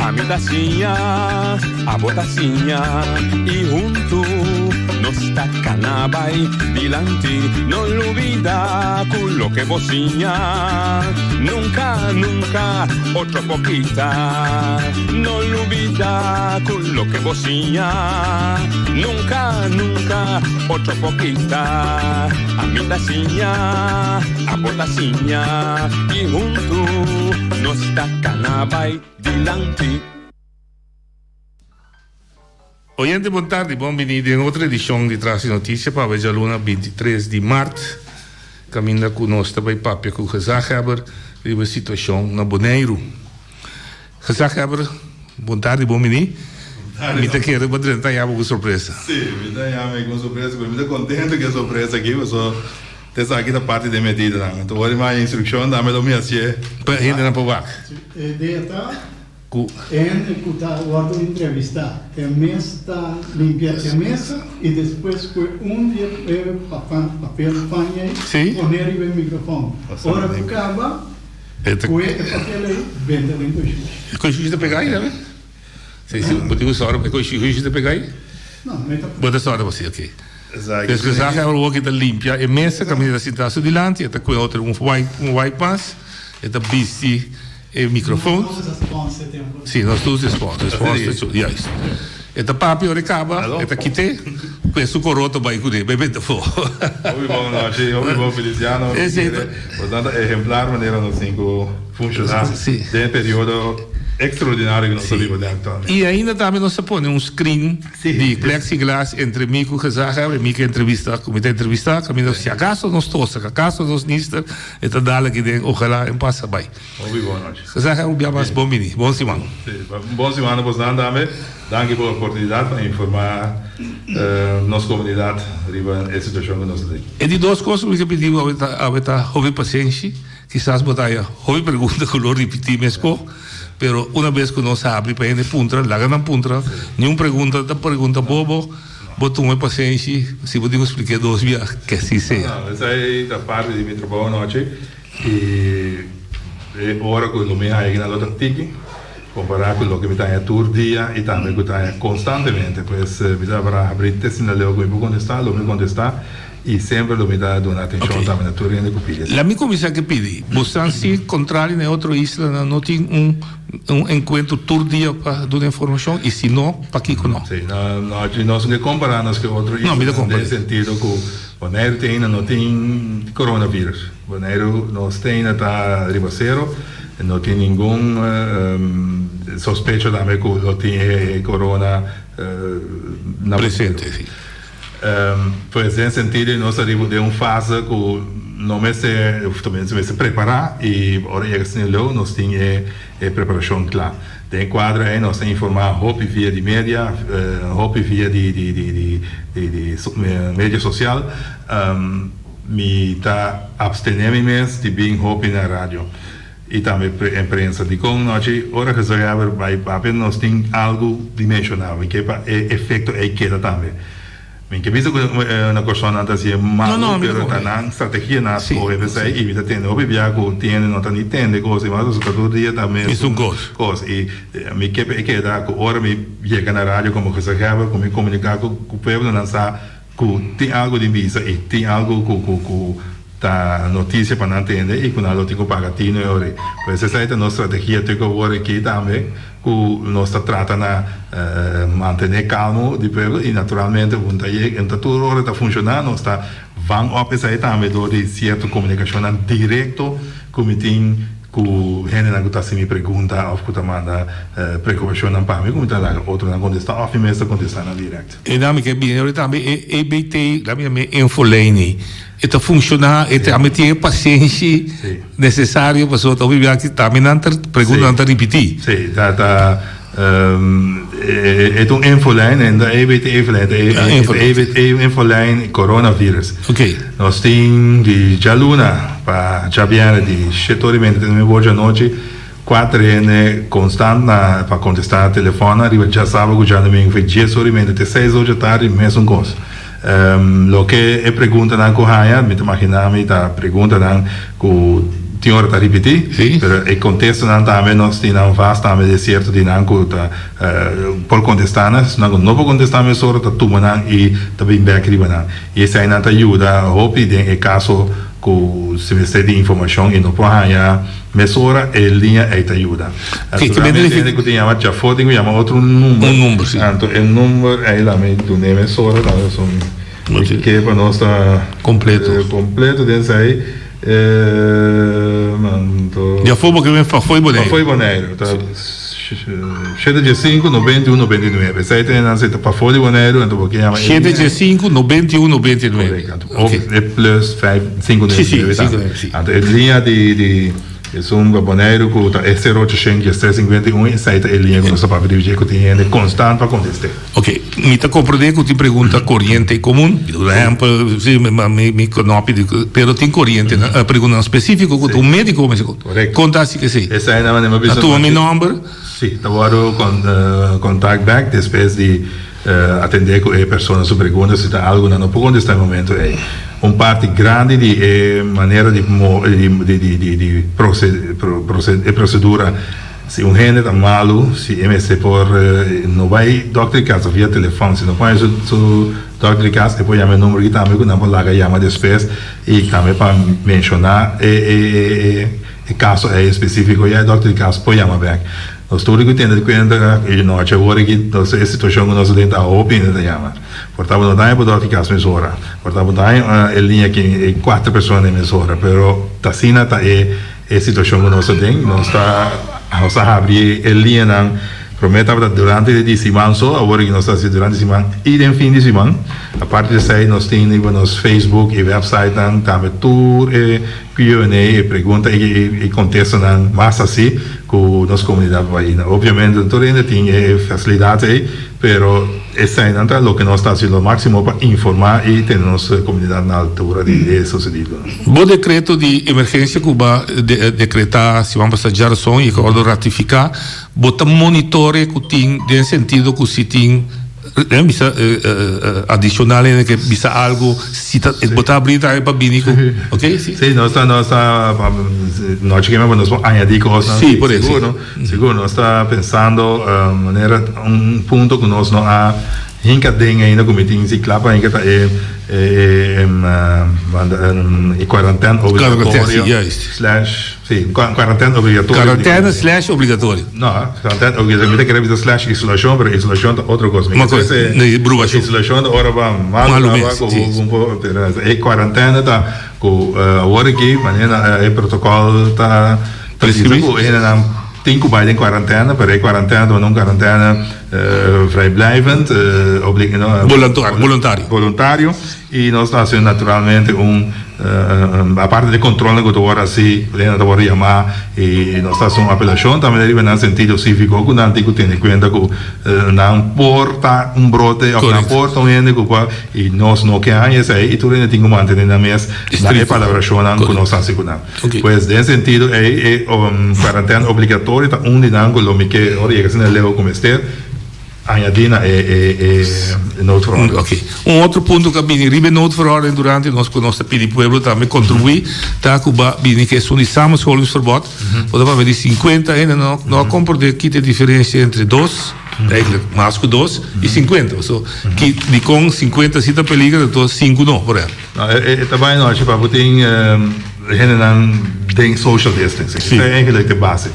A midacinha, a botacinha e junto nos tacanabai bilanti, non olvida quello che bocinha, nunca, nunca, otro poquita, non olvida quello che bocinha, nunca, nunca, otro poquita, a midacinha, a botacinha e junto nos tacanabai bilanti. Oyente, boa tarde, bem-vindo em outra edição de Traz Notícia para a Luna 23 de março. Caminha conosco também papia com o Gezagheber de uma situação na Bonaire. Gezagheber, boa tarde, bem-vindo. Me te quero para já uma surpresa. Sim, me dá já uma surpresa, mas me dá contente que a surpresa aqui, mas só tem aqui da parte de medida, então agora mais instrução da me domina se para ainda não provar. Escutar o entrevista, a mesa está limpar a mesa e depois dia papel panha e poner o microfone. Ora que acaba, o papel aí, vende ali com coxinha de pegar aí, né? Se botigo só, é coxinha de pegar aí? Não, não é tá. Bota só para você, ok. Exato. Então, se você o que está limpa a mesa, caminha sentado delante, está com outro white pass, está busy o microfone. Sim, nós todos sponsors, yes. Eta papi ora acaba, eta kite, questo corrotto vai così, bebete fuori. Oggi buon Feliciano. Portanto, exemplar maneira nós cinco funcionar num período extraordinário que nós vivemos atualmente. E ainda também nós põe screen de plexiglass entre mim e o Gezagheber, mim que entrevista, comitê entrevista, caminho se acaso nós tossa, acaso nós nister, eta dala que den, ojalá em passa bem. Ouvi boa noite. Gezagheber, bem mais bom mini, bom semana. Bom semana, pois não também. Danke pela oportunidade para informar nossa comunidade sobre a situação que nós temos. E de duas coisas que pedimos a ouvir paciência, quizás botar a ouvir pergunta que eu repetir mesmo. Pero una vez que nós abre para ele puntra, larga na puntra, nenhuma pergunta bobo, botou uma paciência, se eu digo explicar duas vezes, que assim seja. Essa é a parte de meu trabalho noite e ora que eu me hago na outra tique, comparar com o que me está tour dia e também que está constantemente, pois me dá para abrir teste na leu que me contestar, lo me contestar e sempre lo me dá dar atenção também na turma de copilha. La minha comissão que pedi, você se contrário na outra isla, não tem encontro tour dia para dar informação e se não, para que não? Sim, nós não comparamos com outro isla, no sentido que Bonaire tem não tem coronavírus, Bonaire nós tem está ribaceiro, não tem nenhum sospecho também que não tem corona na presente, sim. Pois em sentido nós arribamos de uma fase que não me se preparar e agora é assim nós temos a preparação clara. De quadro aí nós temos informar hope via de mídia, hope via de mídia social, me tá abstenendo mesmo de bem hope na rádio e também imprensa de com nós ora que vai papel nós tem algo dimensional que é efeito é queda também. Minha visto una persona antes é mal, pero tanan estratégia nas coisas aí e me tem o bebia que tem não tá nem tem coisa mas todo dia também é um coisa e me que dá que hora me chega na rádio como que se acaba como comunicar com o povo não sabe que tem algo de visa e tem algo que tá notícia para não entender e que não tem que pagar tino ore pois essa é a nossa estratégia tem que agora aqui também que nós trata na manter calmo de povo e naturalmente quando está tudo hora está funcionando nós está vão a pesar também de certa comunicação direto como tem que gente não está se me pergunta ou que está manda preocupação não para mim como está outro não contesta ou mesmo contestar na direto e da me que bem eu também EBT da minha infolene está funcionar e também tem paciência necessária para só ouvir aqui também não pergunta não repetir sim tá é um infoline e da EBT infoline coronavírus ok nós temos de Jaluna para Jabiana de setorimento de meu hoje à noite 4 anos constante para contestar o telefone arriba já sabe que já domingo foi 10 horas até 6 horas da tarde mesmo coisa lo que é pergunta na corraia me imagina me tá pergunta na que tinha hora para repetir, mas o contexto não também nós tínhamos vasta também de certo de não por contestar, não por contestar mas hora tá tumanan e também bem cribanan. E essa aí não ajuda, hope de caso que se você tem informação e não pode ganhar mesura e linha aí te ajuda. Que benefício que tinha já foi tem que chamar outro número. Um número, sim. Então o número aí lá me do nem mesura, então são que para nós tá completo desse aí. Já foi porque foi Boneiro. Foi Boneiro. Tá 75, 91, 99. Essa aí tem na seta para Folha Boneiro, então porque chama 75, 91, 99. É plus 5, 99. Então a linha de um Boneiro que é 0800 351 essa é a linha que nós para verificar que tem constante para contestar. Ok, me está compreendendo que tem pergunta corrente comum, por exemplo, se me conhece, pero tem corrente, pergunta específica que o médico me conta assim que sim. Essa aí não é uma a tua meu número? Sim, agora contact back depois de atender com a pessoa sua pergunta se está algo não pode contestar no momento é parte grande de maneira de procedura. Se gente está malo, se MC por não vai doctor de casa via telefone, se não põe su doctor de casa, depois chama o número que também que não pode lá chama depois e também para mencionar o caso é específico e o doctor de casa pode chamar back. Nós todos que temos conta e nós agora que a situação que nós temos a opinião de chamar. Portanto, não dá para doctor de casa mesora. Portanto, dá a linha que 4 pessoas mesora, pero tacina tá a situação que nós temos, nós está abrir a linha não prometa durante a semana só, agora que nós estamos durante a semana e no fim de semana. A parte disso aí nós temos nos Facebook e website também tudo Q&A, pergunta e contesta mais assim com nossa comunidade vai. Obviamente não ainda tem facilidade aí, pero essa é o que nós estamos fazendo o máximo para informar e ter nossa comunidade na altura de sucedido. O decreto de emergência que vai decretar se vamos passar som e que ratificar, bota monitore que tem no sentido que se tem adicional que bisa algo se botar abrir para binico, ok? Sim, nós queremos añadir coisas. Sim, por isso. Seguro, nós está pensando maneira ponto que nós não há hinca tem ainda como tem se clapa hinca quarentena obrigatória quarentena obrigatória obrigatório não, quarentena obrigatória me quer dizer isolação para isolação é outra coisa isolação ora vamos quarentena tá com agora aqui maneira é protocolo tá prescrito tem que ir em quarentena, para quarentena ou não quarentena vrijblijvend, voluntário, e nós estamos fazendo naturalmente a parte de controle que agora assim, podemos chamar, e nós estamos fazendo uma apelação também deriva no sentido cívico, que não tem que ter em conta que não porta brote, ou não porta gente, e nós não queremos isso aí, e tudo ainda tem que manter na mesa, na palavração que nós estamos segurando. Pois, nesse sentido, é quarentena obrigatória, onde não, como que ora chega a levar como ester, añadina noodverordening. Ok. Outro ponto que bini ribe noodverordening durante nós pedi pueblo também contribuir tá Cuba bini que são de samenscholingsverbod. Podemos ver de 50 ainda não compreende que tem diferença entre 2 eigenlijk mais que 2 e 50. So que de com 50 se tá peligra, então 5 não, por exemplo. Também nós para botem tem social distancing. Isso é eigenlijk de base.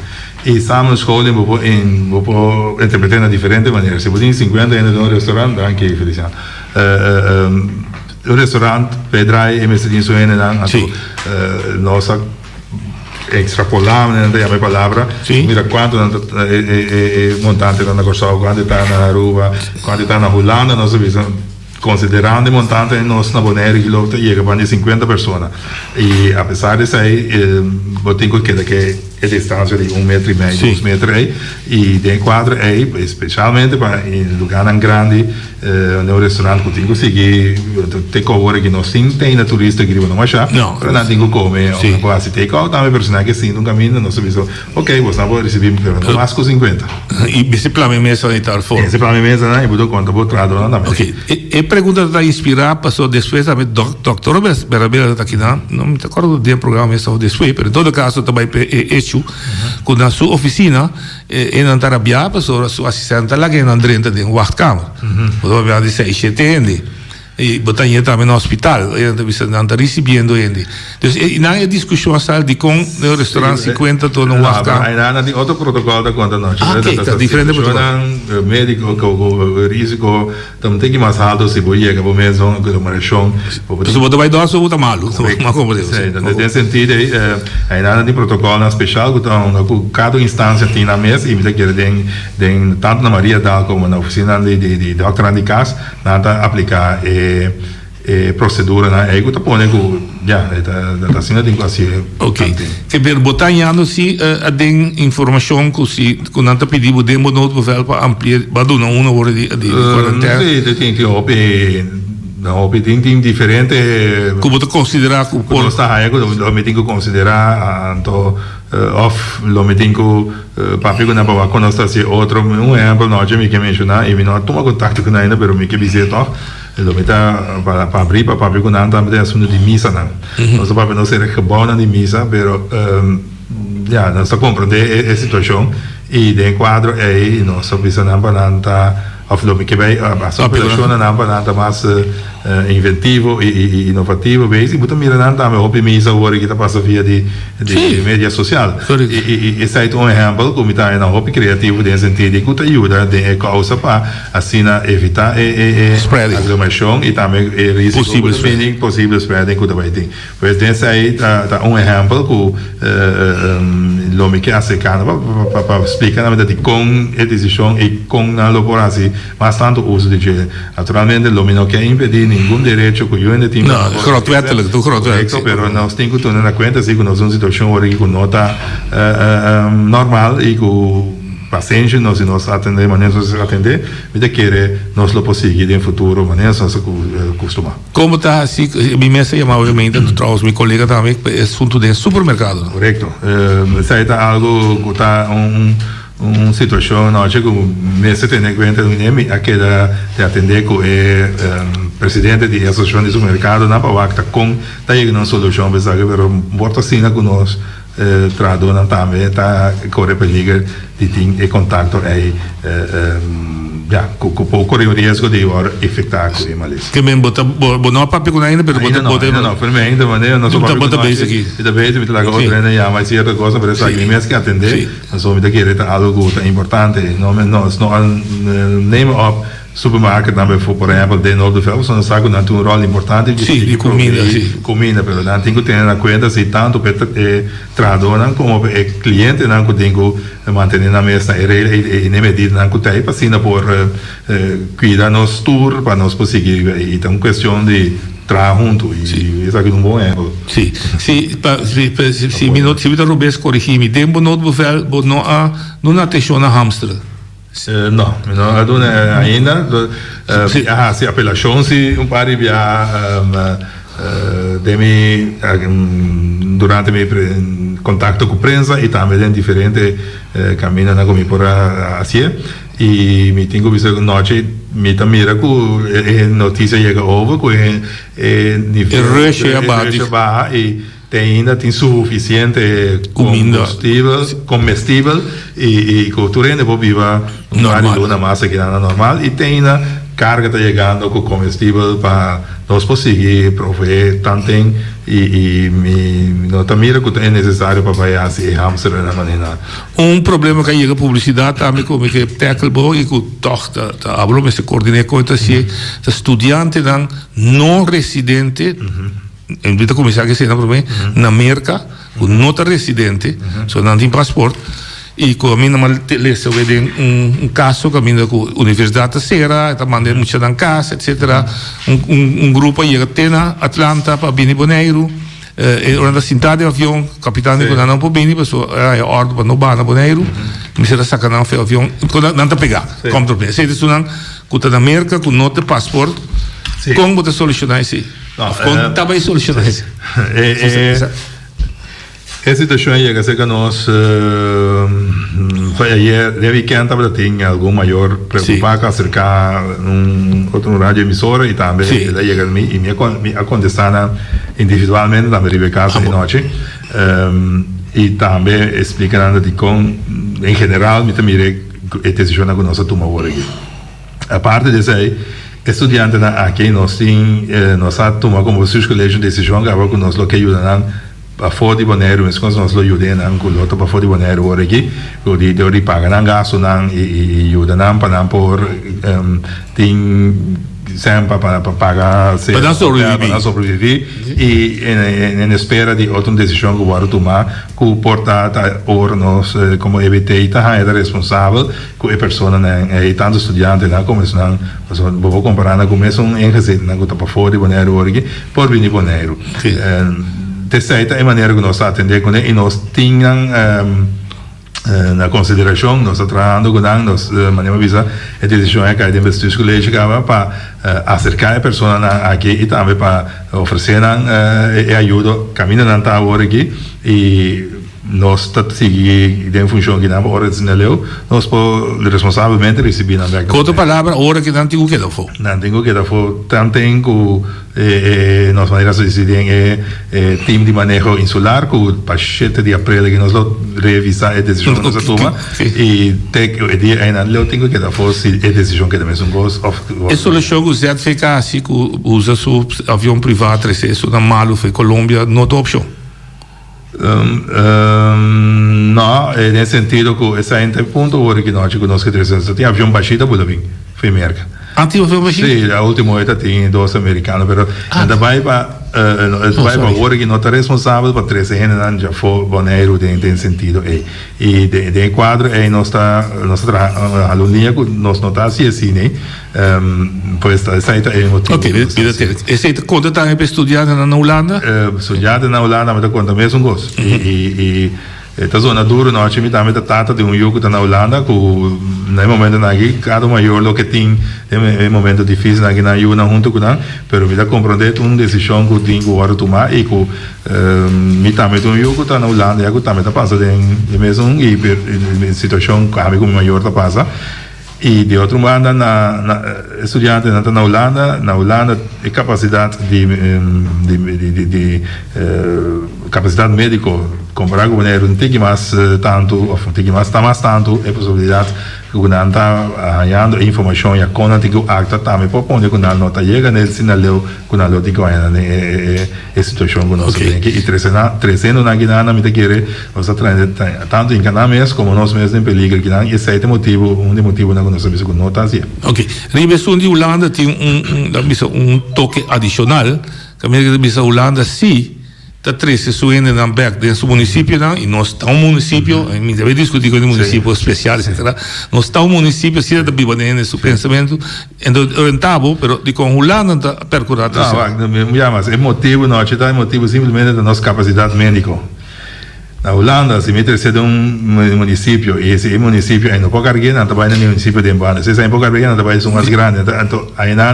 E samenscholing vou interpretar de diferente maneira. Se você 50 ainda no restaurante, anche Feliciano. O restaurante pedrai e mestre isso ainda nossa extrapolamos a minha palavra. Mira quanto montante na Corsal, quanto está na Aruba, quanto está na Holanda, nós considerando montante nós na Bonaire que chega para 50 pessoas. E apesar disso aí, eu tenho que a distância de 1,5 metro, 2 metros, e tem quadro aí, especialmente para em lugares grandes, no restaurante que tem que seguir, tem coisa que nós tem na turista que não achar, para não tem que comer, ou quase take out, também personagem que sim, no caminho, nós sabemos, ok, você não vai receber, pero mais que 50. E esse plano é mesmo sanitário fora. Esse plano é mesmo, né? E vou contar, vou traduzir também. Ok. E pergunta está inspirada, passou depois também, doutor, Berabela está aqui, não me acordo do programa, mas depois, mas em todo caso, também é eixo, quando na sua oficina, e não está rabiado, passou a sua assistente lá, que não entra dentro de wachtkamer. Quando vai de 6, 7 anos. E botar também no hospital, e não está recebendo ainda. Então, não é discussão de com o restaurante 50 todo no wachtkamer. Não, tem outro protocolo da conta nós. Está diferente protocolo. Médico, o risco, também tem que mais alto se você chega para mesmo, que uma reação. Se você vai dar, você vai mal. Nesse sentido, ainda tem protocolo especial, que cada instância tem na mesa, e me que tanto na Maria Dal como na oficina de Dr. Andy Cass, nada aplicar procedura na ego tá pone que já tá sendo tem quase ok que per botar ano se tem informação que se quando tá pedindo demo no novo para ampliar bado não uma hora de quarentena sim tem que não tem diferente como tu considerar que por está ego lo me tenho que considerar então off lo me tenho papi quando vai conosco se outro exemplo não já me que mencionar e me não toma contato com ainda pero me que visita lo meta para abrir para papi quando anda também assunto de missa não nós papi não ser gebouwen de missa pero já nós compreender a situação e de quadro aí nós precisamos para of lo que vai a população na nada mais inventivo e inovativo bem muito mirando também o misa agora que está passando via de mídia social e esse é um exemplo como está na hobby criativo de sentido que ajuda de causa para assim evitar aglomeração e também risco possível spreading que vai ter pois desse aí tá um exemplo que lo que hace cara para explicar na verdade com a decisão e com a elaboração mas tanto uso de gel naturalmente lo não quer impedir nenhum direito que eu ainda tenho gratuitelijk pero nós temos que ter na conta se nós uma situação agora que não está normal e que paciente nós atender maneira nós atender me querer nós lo possível em futuro maneira nós costuma como está assim me mesa chamava obviamente trouxe meu colega também é assunto de supermercado correto isso aí tá algo que está situação não chega nesse tem que ver aquela de atender com o presidente da associação de supermercado na Pavacta com tá aí uma solução para saber pero bota assim com nós traduzir também tá corre perigo de ter contato aí já corre o risco de infectar com eles que bem bota não a papi com ainda pero bota não para mim ainda maneira nós bota base aqui e da vez me trago outra né já mais certa coisa para essa mesmo que atender nós vamos ter que era algo importante não name up supermarket também for por exemplo de novo fel são sabe que tem um rol importante de comida pero não tem que ter na conta se tanto traduzir como cliente não que tem que manter na mesa e nem medida não que tem para assim por cuidar nos tour para nós conseguir e então questão de trabalhar junto e isso aqui é um bom exemplo sim se minuto se eu Rubens corrigir-me tempo novo fel não atenção na hamster no, ainda se a apelação se pare via durante meu contato com a prensa e também em diferentes caminhos na como por assim e me tenho visto noite me mira que notícia chega over que nível baixa e tem suficiente comestível e cultura ainda pode viver uma massa que não é normal e tem carga está chegando com comestível para nós conseguir prover tanto e não mira que é necessário para fazer assim hamster na maneira problema que chega publicidade também como que tackle bom e que toch abro mas se coordenar com se estudante não residente em vez de começar a ser na América, não está residente, só não tem passaporte, e com a minha lista um caso que a minha universidade será, está mandando muito na casa, etc. Grupo aí até na Atlanta para Bini Boneiro, Ora sentado in avião, capitano quando não può bene, pessoa é ordem para não bana boneiro, me será sacanão foi avião, quando não tá pegar, como tu pensa, isso não, quando na América, com nota passaporte, como você solucionar isso? Como tá bem solucionar isso? A situação é que nós deve que estava tendo algum maior preocupado acerca outro rádio emissora e também me acontecendo individualmente também ribe casa de noite e também explicando de como em geral me também a decisão que nós tomamos aqui. A parte disso aí, estudante aqui nós tomamos como os colégios decisão que nós lo que ajudam a fora de Bonaire, mas quando nós lo ajudamos com o outro para fora de Bonaire agora aqui, o de pagar gasto e ajudam para não por sempre para pagar para sobreviver e em espera de outra decisão que vamos tomar que porta ora nós como EBT está é responsável com a pessoa e tanto estudante lá como não vou comparar com isso em receita na que para fora de Bonaire agora aqui por vir de Bonaire dessa é a maneira que nós atendemos e nós tínhamos na consideração, nós estamos trabalhando com nós, maneira visa a decisão é que a investigação colegial para acercar a pessoa aqui e também para oferecer ajuda, caminhando na agora aqui e nós estamos seguindo em função que não hora de nele, nós podemos responsavelmente receber na beca. Outra palavra, hora que não tenho que dar for. Não tenho que dar for, também com nós maneiras de decidir time de manejo insular com o paciente de abril que nós revisar a decisão que nós toma e o dia ainda eu tenho que dar for se a decisão que também são boas. A solução que você fica assim que usa seu avião privado, isso na Malu, foi Colômbia, não tem opção. No, nel sentido che è in punto ora che noi conosco 300 ti avion baixita pure bem foi merca antigo avion baixita sì la ultima volta tinha dos americano però da vai pa ora che non è responsabile per 300 anni già fu Bonaire in sentido e de quadro è nostra alunnia che nos nota sì né poi sta è il motivo ok e sei quando stai per studiare in Olanda studiare in Olanda ma da quando me sono cos e esta zona dura nós me também trata de jogo na Holanda que no momento aqui cada maior lo que tem é momento difícil aqui na ajuda junto com nós, pero me dá compreender uma decisão que tem que agora tomar e que me também de jogo na Holanda e que também está passando em mesmo e situação que a maior está passando e de outro lado na estudante na Holanda a capacidade de capacidade médico comparar com não tem mais tanto ou tem mais tanto é possibilidade que o não está ganhando informação e a conta tem que acta também para onde o não nota chega nele sinal que o não tem que ganhar a situação que nós temos e 300 na Guiana me querer nós tanto em Canames como nós mesmos em peligro que não esse é o motivo na que nós sabemos que não está assim. Ok, Ribesun de Holanda tem toque adicional que a minha Holanda sim da 13 suene na back de su município não e nós está município me deve discutir com o município especial etc nós está município sim da bibanene su pensamento orientado pero de com Holanda percorrer não mas é motivo não é motivo simplesmente da nossa capacidade médica na Holanda se mete ser município e esse município ainda pouco alguém não trabalha no município de Embana se sai pouco alguém não trabalha são mais grandes então ainda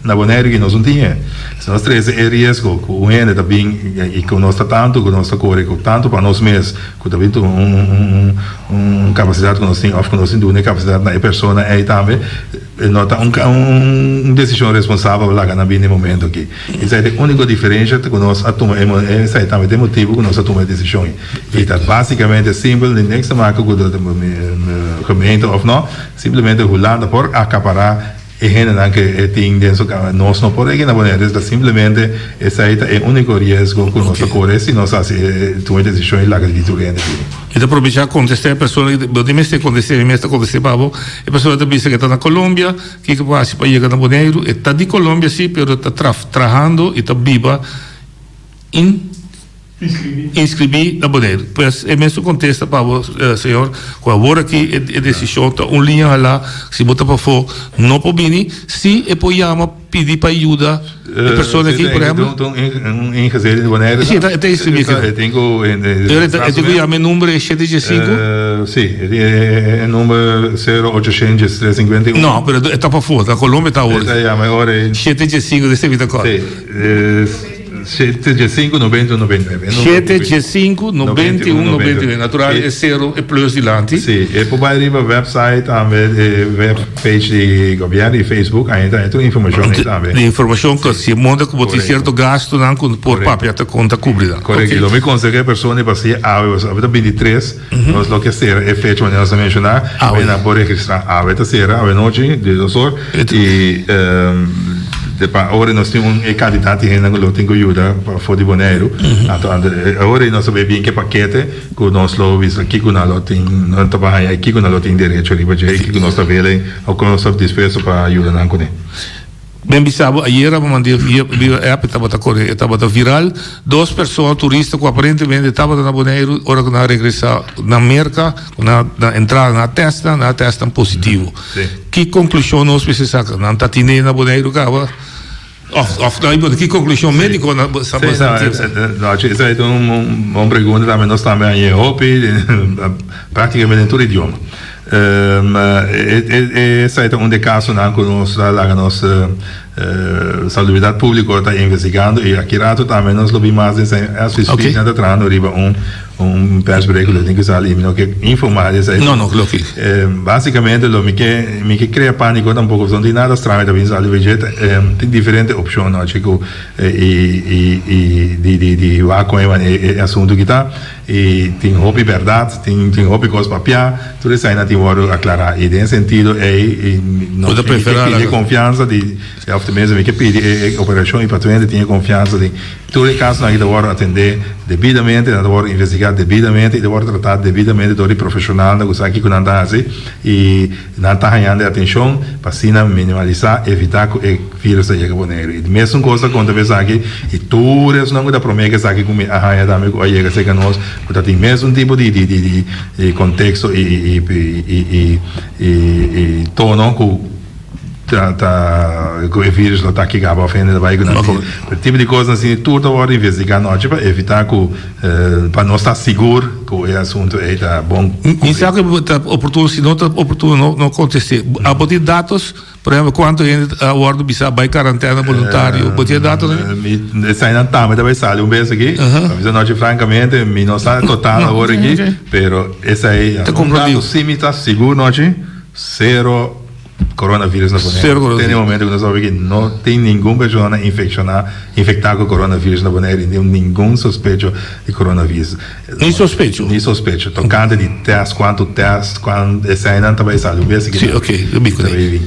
na Bonaire que nós não tinha se nós três é risco com o ene também e com nós tanto com nós corre com tanto para nós mesmos com também capacidade que nós temos of que nós temos uma capacidade na pessoa aí também nota decisão responsável lá na bem no momento aqui isso é a única diferença que nós tomamos esse é também o motivo que nós tomamos decisões e tá basicamente simples de nexta marca que o gemeente of não simplesmente Holanda por acaparar e gente que tem dentro nós não podemos na Bonaire é simplesmente essa é o único risco que nós corremos se nós tomamos decisões lá que tu rende e depois já contestar a pessoa de me acontecer babo a pessoa também que está na Colômbia que passa para chegar na Bonaire está de Colômbia sim pero está trabalhando e está viva inscrevi na Bonaire. Pois é mesmo contesta para o senhor, com agora que a decisão está linha lá, se bota para fora, não pode vir, se apoiamos pedir para ajuda de persone aqui, por exemplo? Ingezet in Bonaire. Sì, è tengo a meu número é 7G5? Sì, è il numero 0800 351. No, però è troppo fuori, a Colombia sta ora. 7G5, questa vita qua. Sì. 7G5 91 99. 7G5 91 99. Naturale è 0 e plus di lanti. Sì, e poi arriva website, webpage di governo di Facebook, hai informazioni. Le informazioni che si monta come ti certo gasto anche per papia te conta cobrida. Corretto, lo mi consegna persone passi avete 23, non so che sera e fece ma non so menzionare, avete a registrare avete sera, avete oggi di dosor e ora nós temos candidati che non tengo aiuta fuori di Bonaire. Ora nós sabemos bem que paquete que nós lo visa aqui com nós não trabalha aqui com nós tem direito ali para aqui com nós trabalha ou com nós disposto para ajudar não com. Ben bisabo, ayer eu mandei via app estava viral, 2 pessoas turistas que aparentemente estavam na Bonaire, ora que na regressar na merca, na entrada na testa positivo. Que conclusão nós precisamos? Não está tendo na Bonaire acaba of que conclusão médica na essa é uma pergunta também nós também em Europa praticamente em todo idioma. Essa é um caso não que nossa saúde pública está investigando e aqui rato também nós lo vimos as pessoas na trano arriba persbreak lo tenho que sair que informar isso aí não que basicamente lo me que cria pânico tampoco não tem nada estranho da vinda ali vegeta tem diferentes opções não chico de vaco é assunto que tá e tem hobby verdade tem hobby coisa papia tudo isso aí não tem hora aclarar e nesse sentido não tem confiança de mesmo que pedir operação e patrulha tinha confiança de todo caso nós devemos atender devidamente nós devemos investigar devidamente e devemos tratar devidamente todo profissional que aqui que não está assim e não está ganhando atenção para assim minimalizar evitar que o vírus chegue a Bonaire e mesmo coisa quando vê aqui e tudo isso não dá promessa que aqui como a gente também chega a ser nós porque tem mesmo tipo de contexto e tono que o vírus não está aqui a ofender vai o tipo de coisa assim tudo agora investigar nós para evitar que para nós estar seguro que o assunto é bom e sabe que oportuno se não oportuno não acontecer a botar dados por exemplo quanto a ordem bisa vai quarentena voluntário botar dados sai não tá mas vai sair beijo aqui mas nós francamente me não está total agora aqui pero essa aí um dado sim está seguro nós zero coronavírus na Bonaire. Tem um momento que nós sabemos que não tem nenhuma pessoa infectada com coronavírus na Bonaire, nenhum suspeito de coronavírus. Nem suspeito. Tocando de teste, quando esse aí não está bem sabe. Sim, ok.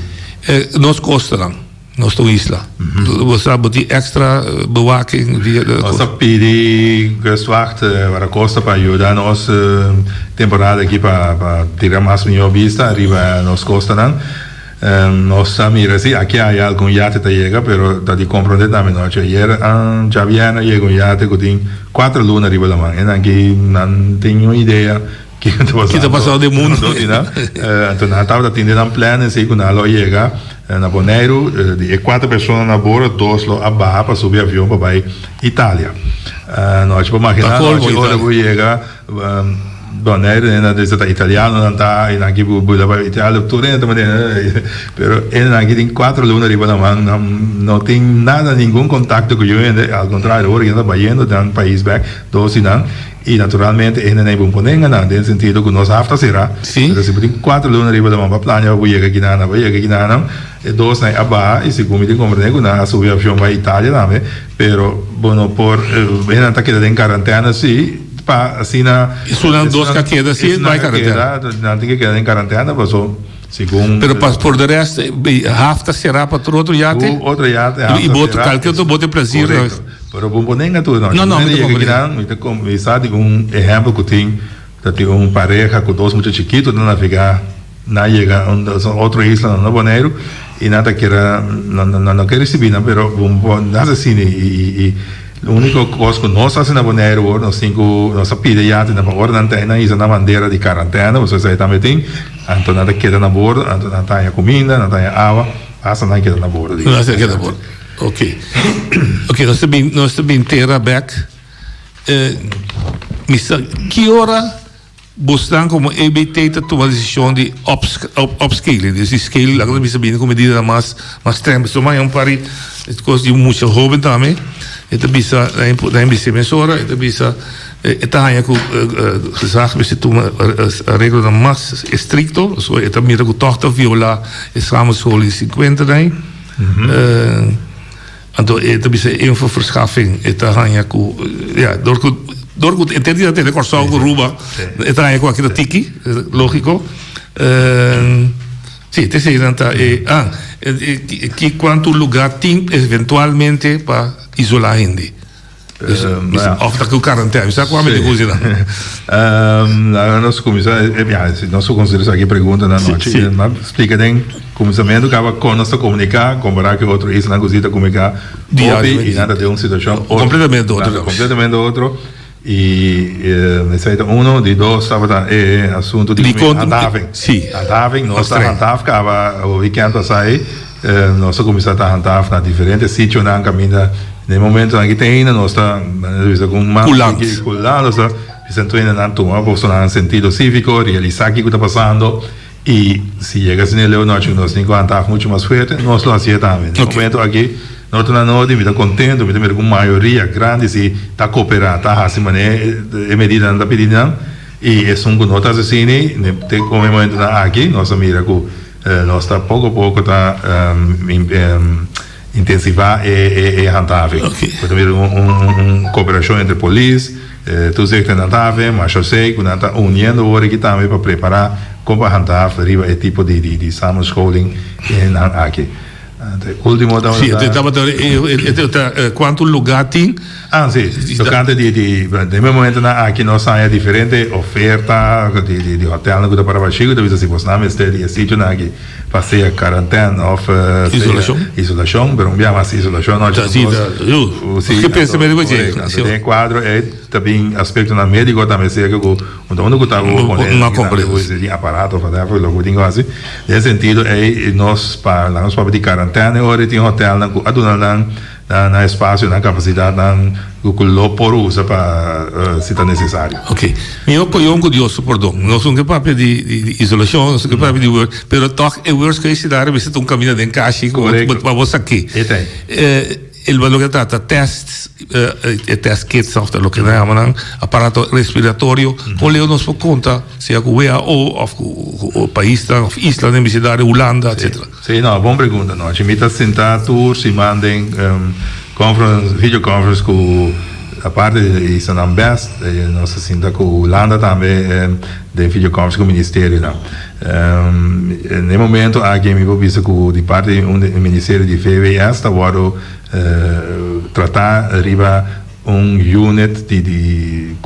Nós costa nós estamos isla. Você sabe extra bewaking via nós pedimos geslacht para a costa para ajudar nós temporada aqui para tirar mais melhor vista arriba nos costa não nós sabemos assim aqui há algum iate que chega pero da de compreender também nós ayer já viene chega iate que tem 4 lunas arriba da mão e aqui não tenho ideia que está passando de mundo então nós estava atendendo plano assim quando ela chega na Bonaire de 4 pessoas na borda 2 lá abaixo para subir avião para Itália nós tipo imaginar nós agora vou chegar Bonaire é italiano não está e aqui vou para Itália tudo também pero aqui tem 4 lunas arriba na mão não tem nada nenhum contato com eu ao contrário agora está baiano de país back 12 não e naturalmente ainda nem vamos poder enganar nesse sentido que nós after será se tem 4 lunas arriba da mão para planear vou chegar aqui não e 2 na abaixo e segundo me compreender que na subir avião para Itália também pero bueno por ainda está quedando em quarentena sim assim na isso não dos que queda assim vai quarentena não tem que quedar em quarentena passou segundo pero por de resto hafta será para outro iate e boto qualquer outro bote Brasil pero bom poder tudo não me sabe exemplo que tem pareja com 2 muito chiquitos não navegar na chega outra isla na Bonaire e nada que era não quer receber não pero nada assim e o único coisa que nós fazemos na Bonaire nós pedimos já na borda não tem na bandeira de quarentena vocês aí também tem então nada queda na borda não tem comida não tem água passa não queda na borda Ok, nós também terra back. Que hora buscam como EBT tomar decisão de upscaling, de scaling, agora bisa bem com medida mais extrema. So mais pari, coisa de muito jovem também. Eta bisa da bisa mensura, eta bisa eta hanya ku gezag bisa toma a regra mais estricto, so eta mira ku tochta viola samenschool in 50 daai. Anto eta bisa info verschaffing, eta hanya ku ja door goed entendida te corso ruba eta hanya ku aquilo tiki, lógico. Sì, te sei tanta que quanto lugar tem eventualmente para isolar hindi. Dus, of dat ook quarantaine, sabe qual é a coisa lá? Nosso comissário, nosso conselheiro aqui pergunta na noite, explica bem comissário que acaba com nossa comunicar, comparar que outro isso na cozinha comunicar, e nada de uma situação completamente outro. E receita uno di dos stava assunto di andaving. Sì. Andaving, nostra handhaaf acaba o weekend passai, nostra commissaria handhaaf na differenti siti na cammina nel momento anche teina nostra con culando si sentono na tuma posso na sentido cívico realizar que está passando e se llega sin el noche nos cinco handhaaf mucho más fuerte nos lo hacía también. No momento aqui nós na noite me dá contento, me dá com maioria grande se tá cooperando, tá assim mané medida da pedida e é um notas assim, tem como momento aqui nossa mira com nós tá pouco a pouco tá intensivar e handhaving. Então cooperação entre polícia, tu zegt na handhaving, mas eu sei que nós tá unindo o aqui também para preparar como handhaven riba e tipo de samenscholing aqui. Ultimo quanto lugar tem? Sì, tocante nel momento aqui nós há diferente oferta de hotel que para baixo, da vista se você não está de sítio aqui passei a quarentena of isolação, pero abbiamo mas isolação não que pensa mesmo você? Tem quadro é também aspecto na médico também sei que o onde que tá o aparato para fazer logo tem quase nesse sentido é nós para de quarentena ora tem hotel na adunal na espaço, na capacidade, na por usa para se está necessário. Ok. Eu curioso, perdão. Nós não temos de isolação, nós não temos de work, mas toch é worst case scenario, você tem caminho de encaixe para você aqui. Il valore che tratta test kits of lo che chiamano apparato respiratorio o leo non so conta sia WHO of país of Island Universidade Holanda eccetera. Sì, no, buona pregunta, no. Ci mette a sentare tour, si mandano videoconference con a parte di San Best, non si senta con Holanda também de videoconference con il Ministero. Nel momento anche mi ho visto con di parte del Ministero di VWS sta tratar arriba unit di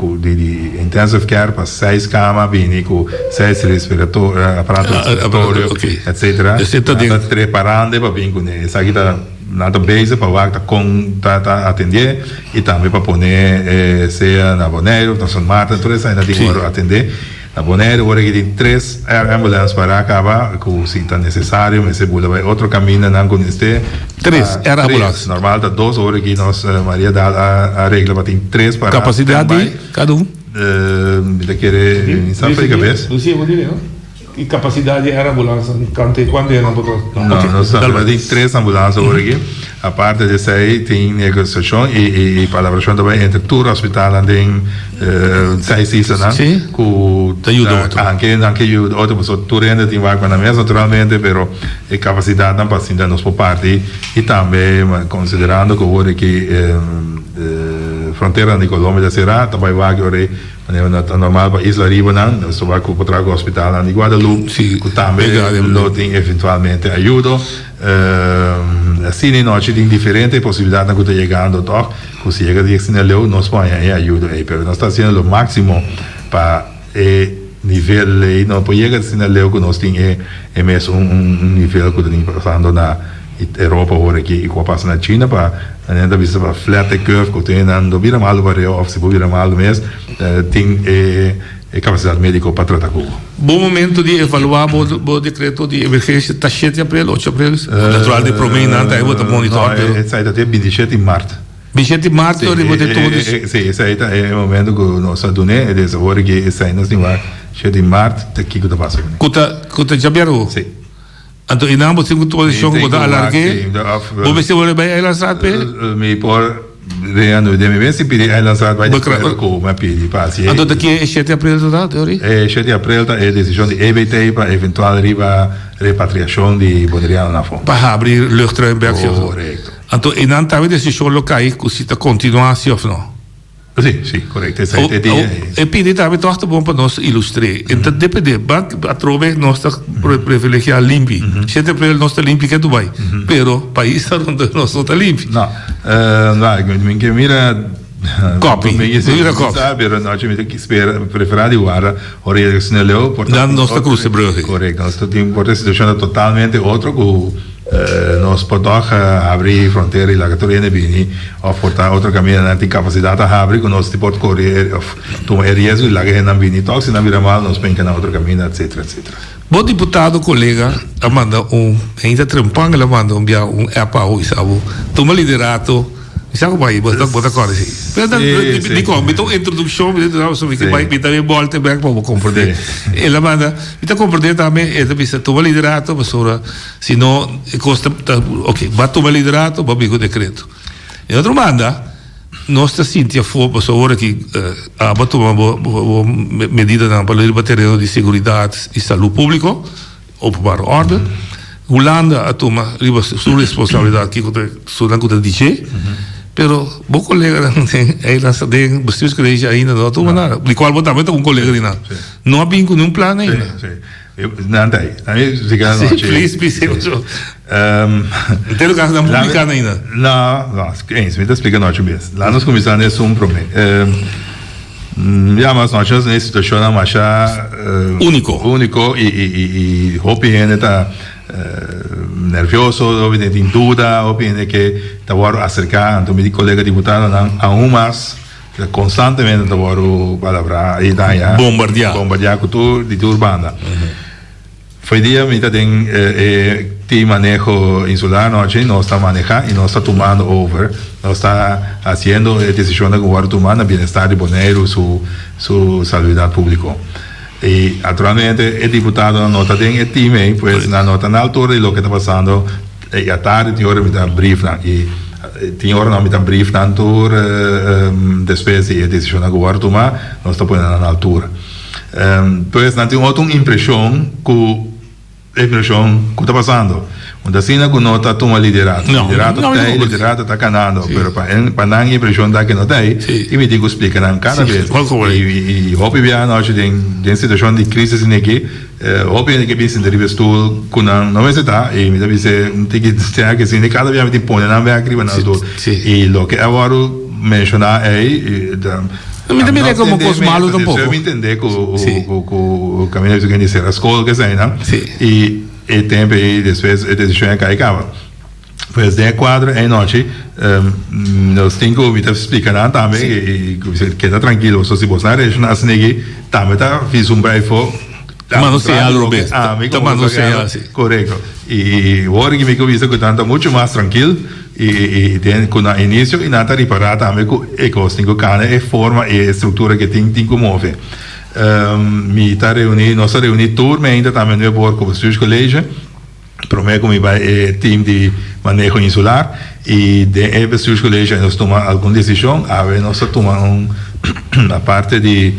intensive care per 6 cama bene con 6 apparato respiratorio eccetera preparando per bene con essa che nada base para o com atender e também para poner seja na Bonaire, na São Martin, toda essa ainda tem que atender na Bonaire, agora que tem 3 ambulâncias para acabar, que se está necessário, mas se vai outro caminho não com este 3 ambulâncias normal tá 2 horas que nós Maria dá a regra para tem 3 para capacidade cada de querer em São Cabeça. E capacidade era ambulância quando era não sabe tem 3 ambulâncias hoje a parte dessa aí tem negociação e colaboração também entre todo o hospital tem 6 isso né com anche ajuda outra pessoa tudo ainda tem vaga na mesa naturalmente pero a capacidade não passa ainda nos por parte e também considerando que hoje que fronteira de Colômbia será também vaga hoje normal para Isla Riba não só vai para o hospital de Guadalupe que também lo tem eventualmente ajuda assim nós temos diferentes possibilidades que estão chegando toch que se chega de sinal nós põe aí ajuda aí pero nós está fazendo o máximo para nível não pode chegar de sinal que nós tem é mesmo nível que está passando na Europa hoor ik qua passa na China para ainda vista para flat curve que tem não vira mal para of se vira mal mesmo tem capacidade médica para tratar Cuba. Bom momento de evaluar o decreto de emergência, está 7 de abril, 8 de abril. Natural de promenar, está aí, vou monitor. Essa aí até 27 de março. 27 de março, eu vou ter todos. Sim, esse aí é o momento que nós adunemos, eles agora que esse aí nós temos 7 de março, aqui que está passando. Kuta Jabiaro? Sim. Então, e não, você tem que show que alargue. Vou ver se eu vou levar ela sabe? Me por reano de me se pedir ela sabe vai com uma pedir passe. Então daqui é 7 de abril total, teoria? É 7 de abril é decisão de EBT para eventual repatriação de Boneriano na fome. Para abrir luchtruim bij Correcto. Então, e não está decisão local que se continuar assim ou não? Sim, correto. Essa é a ideia. E pedir também torta bom para nós ilustrar. Então, depende, atrove nossa privilegiar limpi. 7 de abril nós está limpi que Dubai. Pero país onde nós não está limpi. Não, que mira copy. Mira copy. Sabe, nós temos que esperar preferar de hora, hora que se não leu, portanto. Dan nossa cruz brugge. Correto. Nós temos uma situação totalmente outra que nós podemos abrir fronteira e lá que torna bem, ou portar outro caminho, não tem capacidade de abrir, que nós podemos correr, tomar risco e lá que não vem, então se não vira mal, nós pensamos em outro caminho, etc, etc. Bom deputado, colega, manda ainda trampanga, ela manda um EPA, sabe? Toma liderato. Sabe vai, bota corda assim. Então introdução, que vai também volta bem para compreender. Ela manda, então compreender também, é também toma liderato, basura, se não custa, ok, vai tomar liderato, vai bico decreto. E outro manda, nossa Cíntia foi basura que vai tomar medida para o terreno de segurança e saúde pública, ou para a ordem. Holanda a tomar sua responsabilidade que o DJ. Pero bom colega aí lança de vocês que deixa ainda não toma nada. De qual botamento um colega de nada. Não há bingo nenhum plano ainda. Não tem. Aí fica não. Please, tem lugar não publicado ainda. Não, quem se me explica não mesmo. Lá nós começamos nesse problema. Já mas nós temos nessa situação a marcha único e opinião tá nervioso, obviamente em dúvida, obviamente que estava acercar, então meu colega deputado a mais constantemente estava palavra e daí bombardear com tudo de urbana. Foi dia me tem manejo insular nós está manejando e nós está tomando over, nós está fazendo decisão de governo tomar o bem-estar de Bonaire, sua saúde pública. E atualmente o deputado nota tem o time, pois na nota na altura de lo que está passando, e à tarde tinha hora me dá brief e tinha hora não me dá brief na altura, depois de decisão do governo tomar, nós está ponendo na altura. Pois não tem outra impressão que está passando. Onde assim que não está toma liderato está canando, pero para não impressão da que não tem, e me digo explica não cada vez. E hope bem nós tem situação de crise assim aqui, hope que pensa em revestur com não está e me deve ser tem que ter que assim cada vez me tem põe não vai aqui na altura. E lo que agora mencionar aí me também é como coisa malu tampouco. Eu entender que o caminho de organizar a escola que sai, não? E tempo e depois a decisão é cair cava. Pois de quadro é noite, nós temos que me explicar também e que está tranquilo, se você não reage assim aqui, também tá fiz bravo. Mas não sei algo bem. Mas não sei assim. Correto. E agora que me convida que está muito mais tranquilo e tem com o início e nada reparar também que os tenho que forma e estrutura que tem que mover. Me está nossa reunir turma ainda também no bordo com os colégios, prometo que vai time de manejo insular e de os colégios nós tomamos alguma decisão, nós tomamos a parte de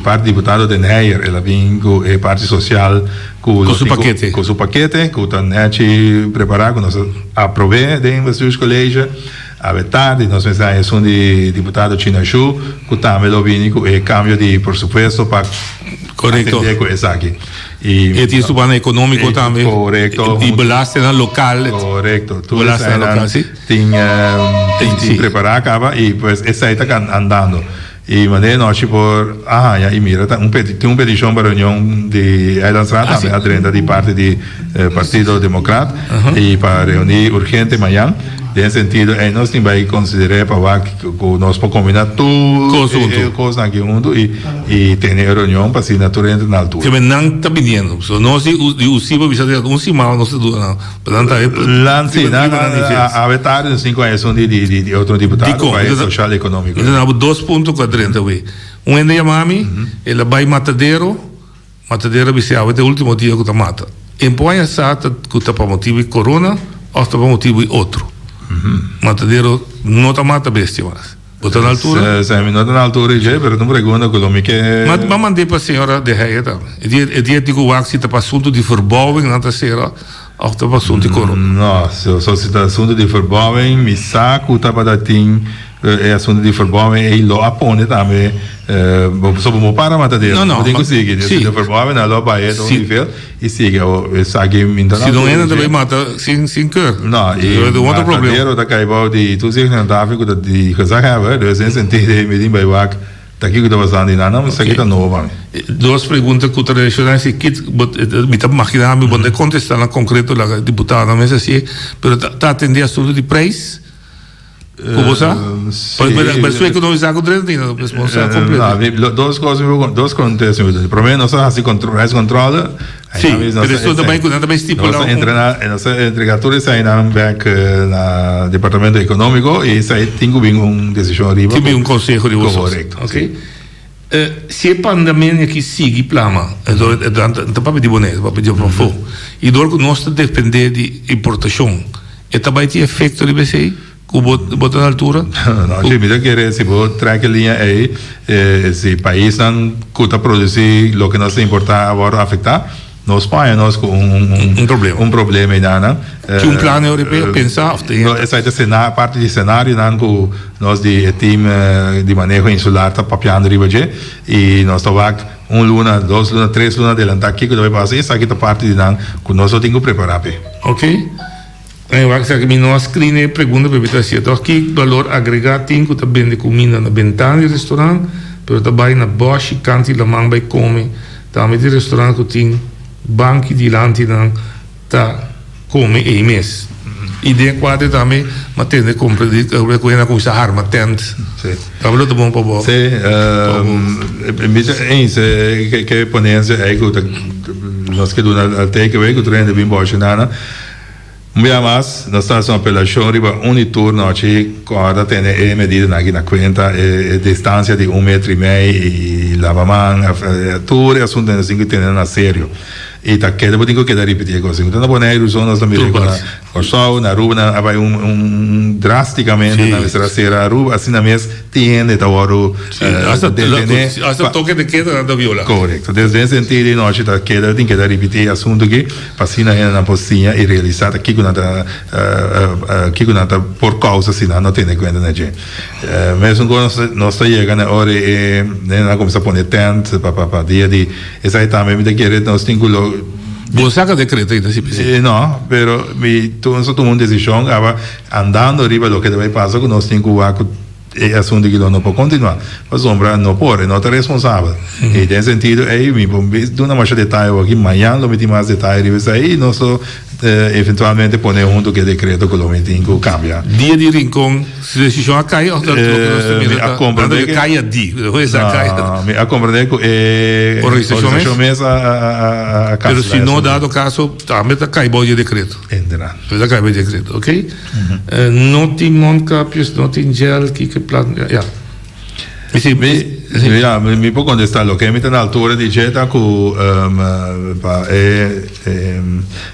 parte deputado de Neyer, ela vem com a parte social com seu paquete, que está preparado, que nós aprovamos de os colégios. A tarde nós pensamos em de deputado China Xu, que também lo vem com o cambio de presupuesto para atender com isso aqui. E tem o plano econômico também. Correto. E belasting local. Correto. Tudo belasting local, sim. Tem preparar acaba e pues essa aí está andando. E mandei nós por e mira tem petição para a reunião de Islands Rata também a de parte do Partido Democrata e para reunir urgente amanhã nesse sentido, nós temos que considerar para que nós podemos combinar tudo coisas aqui junto e ter reunião para se naturalmente na altura. Que não está pedindo, so nós o Siba bisa de mal nós do portanto a vetar assim conhece de outro deputado para social e econômico. Então há 2.40 we. Ainda chamami, ele vai Matadeiro bisa até o último dia que tá mata. Impõe a sata que tá para motivo de corona ou tá para motivo de outro. Matadeiro não tá mata bestia mas. Botar na altura? Se não tá na altura já, mas não pergunta como que mas mandei para a senhora de Reia também. E dia digo o axi tá para assunto de verbouwing na terceira ou tá para assunto de corona. Não, se tá assunto de verbouwing, me saco tá para dating assunto de verbouwing e lo apone também sobre o para Matadeiro. Não tem que seguir. De verbouwing na lo vai é nível e siga o sague minta. Se não ainda também mata sem cor. Não, e o outro problema. Matadeiro tá caibou de tu sig na África de Kazakh, dus in sentido me bem wak daqui que estava fazendo não, mas aqui tá novo. Duas perguntas que eu tradicionais e que me tá imaginando me pode contestar na concreto a deputada mas assim, pero tá atendendo assunto de preço. Como você? Mas você que não está com treino, responsável completo. Duas acontecem. Primeiro, nós assim controla. Sim, mas isso também estipula. Nossa entregadora sai na bank na departamento econômico e sai tem uma decisão arriba. Tem um conselho de vocês. Correto. Ok. Se a pandemia que sigue plama, então para pedir boné, para pedir para fogo. E dor que nós depender de importação, e também tem efeito de BCI. Que botar na altura? Não, se me quer se vou trazer a linha aí, se o país não custa produzir o que nós importar agora afetar, nós Espanha nós com um problema ainda, que plano europeu pensar, essa é parte de cenário não com nós de time de manejo insular tá papiando riba e nós tava luna, 2 luna, 3 luna adelantar aqui que vai passar essa aqui tá parte de não que nós só tem que preparar ok. Eu acho que nós screen pergunta para você se aqui valor agregado tem que também de comida na ventana do restaurante, mas também na Bosch canti la man vai come, também de restaurante que tem banchi di lanti não tá come e mês. E de quadro também, mas tem de comprar de coisa com essa arma tent. Sim. Tá muito bom para você. Sim, que ponência é que nós que do na takeaway que treino bem Bosch nana. Mas nós estamos apelação riba turno aqui quando tem medida aqui na conta distância de 1,5 metro e lavamão tudo assunto assim que tem na sério e tá que depois tenho que dar repetir coisa então na Bonaire zonas também com sol na rua vai drasticamente na terceira rua assim na mês tem de tawaro hasta toque de queda da viola correto desde esse sentido nós tá queda tem que dar repetir assunto que passina na postinha e realizar aqui com nada por causa senão não tem conta na gente mesmo quando nós está chegando a hora e não começa a pôr tent para dia de essa aí também me querer nós temos Vos saca decreto ainda se no, pero nós tomamos decisão andando arriba do que vai passar que nós temos que assunto que não pode continuar mas sombra não pode não é responsável e nesse sentido aí me de uma mais detalhe aqui amanhã não me tem mais detalhes aí nós eventualmente poner junto que decreto que lo metingo cambia dia de rincón se decisão a cair ou a compreender que caia di a compreender que organização mesa a pero se não dado caso também tá cai bom de decreto entra tá cai bom de decreto ok não tem moncapios não tem gel que plano ja mi può contestare che mi na altura di jeta cu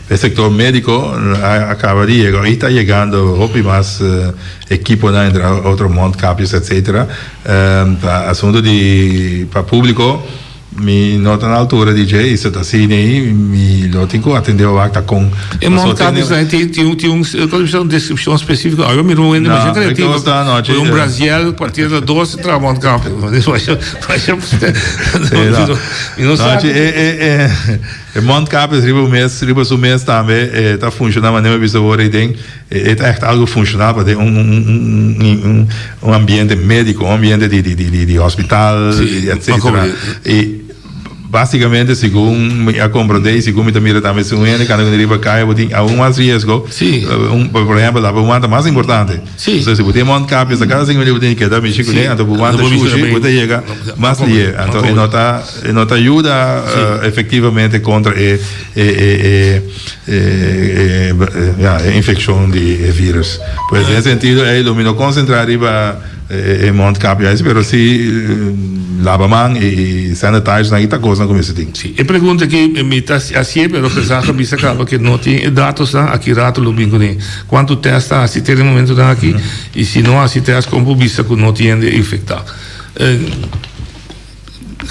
el sector médico acaba de llegar está llegando hopi más equipo dentro otro mont capios etcétera asunto di pa público mi nota na altura di J isso tá assim mi lo tenho atendeu a com e montados tem uma descrição específica eu me não ainda mais criativo foi Brasil partir da 12 para monte campo não sabe monte campo riba o mês também tá funcionando maneira visa agora tem é echt algo funcional para ambiente médico ambiente de hospital etc e basicamente, segundo a compreender, segundo me mira também, se quando arriba cai, tem algum mais risco. Sim. Por exemplo, lá para mais importante. Sim. Se você tem monte cap, essa cada 5 minutos tem que dar mexico, né? Então, por quanto sushi, você chega mais ali. Então, nota ajuda efetivamente contra a infecção de vírus. Pois nesse sentido, o não concentrar arriba monte cap, pero se lava mão e sanitize na ita coisa como isso tem. Sim. E pergunta que me está assim, pero pensava que se acaba que não tem dados lá aqui rato lo bingo nem. Quanto testa assim tem no momento lá aqui e se não assim testa como vista que não tem infectado.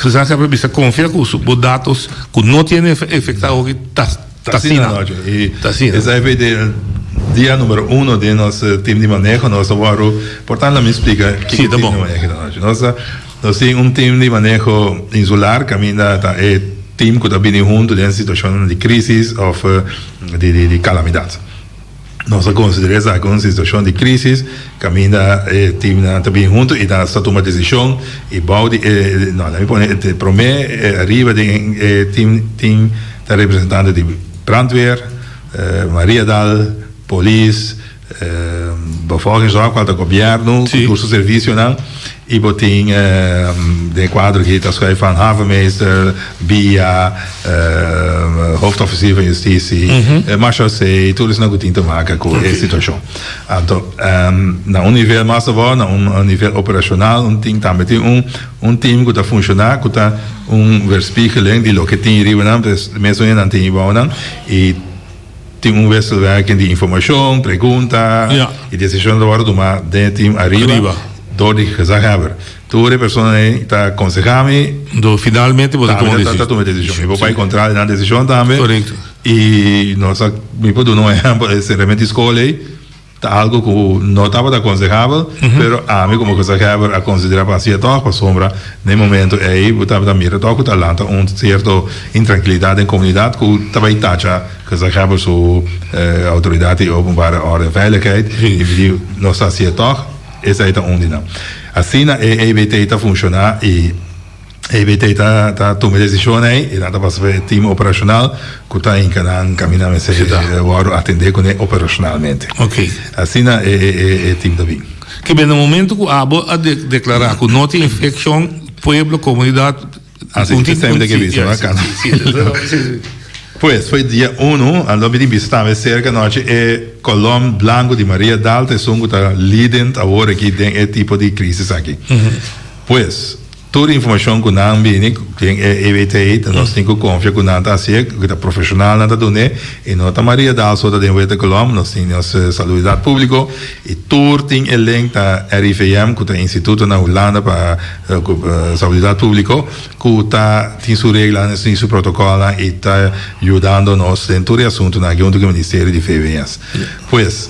Pensava que precisa confiar com os dados que não tem infectado que tá assim. Essa é dia número 1 de nosso time de manejo, nosso varo. Portanto, me explica que sim, tá bom. Nós temos time de manejo insular, que é time que está bem junto em situação de crise ou de calamidade. Nós consideramos que uma situação de crise, que é time está bem junto e está tomando decisão e pode, promete, arriba de time está representante de brandweer, Maria Dal, polícia, beveiligingsorg, do governo, curso serviço, não? E botem de quadro que está escrito van havenmeester, BIA, hoofdofficier van justitie, marechaussee, tudo isso não tem te maken com essa situação. Então, na nível mais bom, na nível operacional, tem também time que está funcionando, que está weerspiegeling de lo que tem arriba, não? Mesmo não tem igual, e tem wisselwerking de informação, pergunta e decisão da hora de uma time arriba. Door die gezaghebber. Toen de persoon está aconsejando do finalmente você tomou uma decisão. Eu vou encontrar na decisão também. Correto. E nós me pode não é realmente escolher algo que não estava aconselhável, pero a mim como gezaghebber a considerar para toch para sombra no momento aí botava da mira toch está lá certo intranquilidade em comunidade que também tacha gezaghebber so autoridade openbare orde en veiligheid e nós assim toch. Essa é a ondina. Assim, a EBT está funcionando e a EBT está tomando decisões aí, e nada para o time operacional que está encaminhando a atender com ele operacionalmente. Ok. Assim, é time da BIM. Que bem, no momento que a declarar que não tem infecção, pueblo, comunidade... Assim, sempre que visto, não é? Pois, foi dia 1, a nome de estava cerca da noite, e Colom Blanco de Maria Dalta, que está lidando agora aqui tem esse tipo de crise aqui. Pois, toda a informação que não vem, que é EBT, nós temos que confiar que não está assim, que está profissional, não está dando, e nós Maria Dalta, só da Enveta Colom, nós temos saúde pública, e tudo tem o link da RIVM, que é o Instituto na Holanda para saúde pública, que está tem sua regra, tem seu protocolo, e está ajudando nós em todo o assunto junto com o Ministério de FVS. Pois,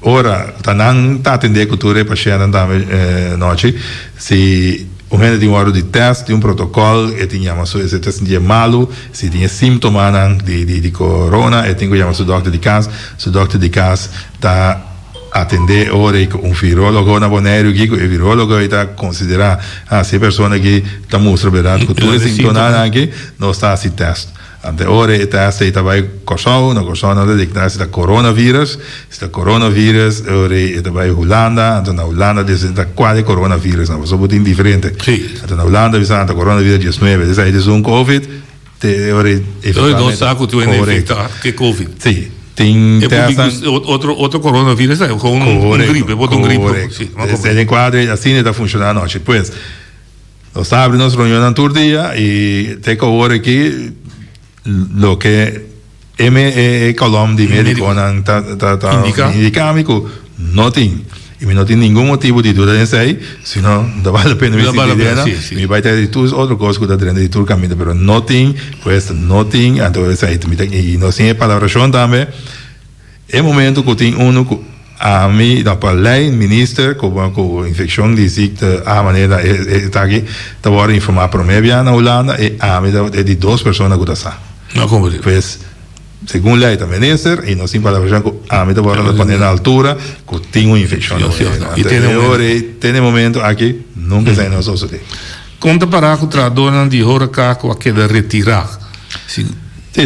ora, não está atendendo a cultura para chegar na noite, se o momento de hora de teste, de protocolo, e tínhamos esse teste de malo, se tinha sintomas de corona, e tínhamos o doctor de casa está atender ora um virólogo na Bonaire, que o virólogo está considerar se a pessoa que está mostrando verdade, que tudo é sintomas aqui, não está assim teste. Ante ora e teste e vai corsão não detectar se coronavírus, ora e vai Holanda, então na Holanda está quase coronavírus, não, só muito diferente. Então na Holanda está coronavírus 19, isso aí é COVID, ora não sabe que tu é infectado que COVID. Sim. Tem outro coronavírus, com gripe, um gripe. Esse enquadro assim está funcionando hoje. Pois, nós abrimos reunião todo dia e tem que agora aqui lo que Colom de médico está indicando que não tem. E não tem nenhum motivo de dúvida nisso aí, senão não vale a pena me seguir, me vai ter tudo outra coisa que está dentro de todo o caminho, mas não tem, pues não tem, então isso aí, e nós temos a palavra também, é momento que tem a mim, da lei, ministro, com infecção de zika, a maneira, está aqui, está agora informar para mim, na Holanda, e a mim, de duas pessoas que estão. Não, como pues, segundo a lei da ministra, e nós temos palavra que a mim, agora, na altura, que tem uma infecção. E tem momento aqui, nunca sai nós outros. conta para que tradona di Horeca com aquela retirar. Sim,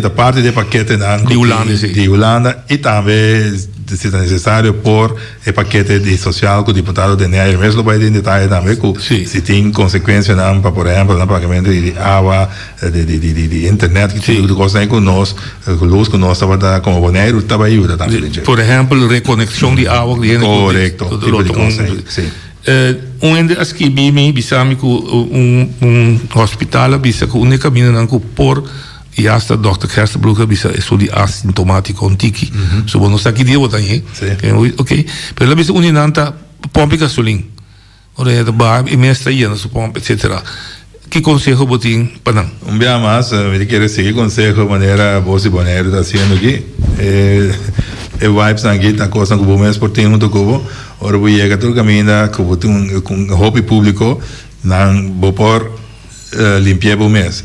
da parte do paquete de Holanda e também se é necessário pôr o paquete de social que o deputado de NEA mesmo vai em detalhe também que se tem consequências para, por exemplo, no pagamento de água, de internet, que tudo coisa com nós, com luz que nós estava como Bonaire estava ajuda também. Por exemplo, reconexão de água, correto, tipo de coisa, sim. As que bisami com hospital bisa que única mina não por e hasta Dr. Kerstenbroek bisa isso de assintomático antiki. So não está aqui dia botar aí. Ok. Pero la bisa uninanta pompa gasolina. Ora é da bar e mestra ia na pompa etc. Que conselho botin para não? Dia mais, me quer seguir conselho maneira Bosi Bonaire está fazendo aqui. Vibes aqui tá coisa que o mês por tempo do cubo. Ora vou chegar todo caminho com hobby público não vou por limpar o mês.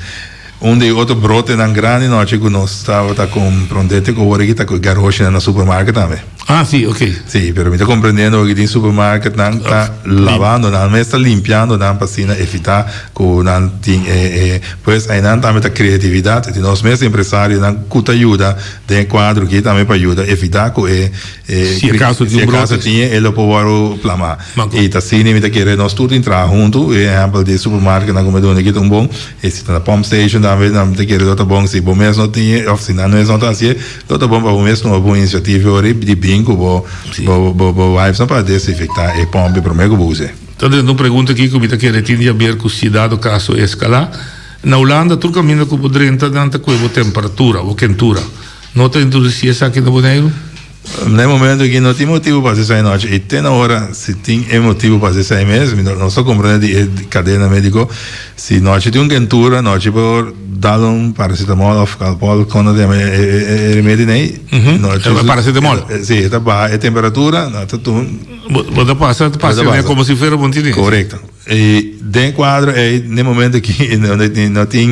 Outro brote na grande noite que nós estava com prondete que agora está com garrocha no supermercado também. Ah, sim, ok. Sim, pero me está compreendendo que tem supermercado não está lavando, não está limpando, não para assim evitar que não tem, pois aí não também a criatividade de nós mesmos empresários não custa ajuda tem quadro que também para ajudar evitar que se acaso tinha ele pode plamar e está assim me está querendo nós tudo entrar junto exemplo de supermercado na comedora aqui tão bom e se está na pump station também não te querer outra bom se bom mesmo não tinha oficina não é não está assim outra bom para o mesmo uma boa iniciativa de bingo bo vibes não para desinfectar e pompe para mego buse. Então não pergunta aqui como está querendo tinha ver com cidade o caso escalar na Holanda tu caminha com o drenta danta com a temperatura ou quentura não está introduzir essa aqui no Bonaire. No momento que não tem motivo para fazer isso noite e tem na hora se tem motivo para fazer isso mesmo não estou compreendendo de cadeia médico se noite tem quentura noite por dar paracetamol ou calpol quando tem remédio nem paracetamol sim está baixa a temperatura não está tudo passa né como se fosse bom dia correto e dentro quadro é no momento que não tem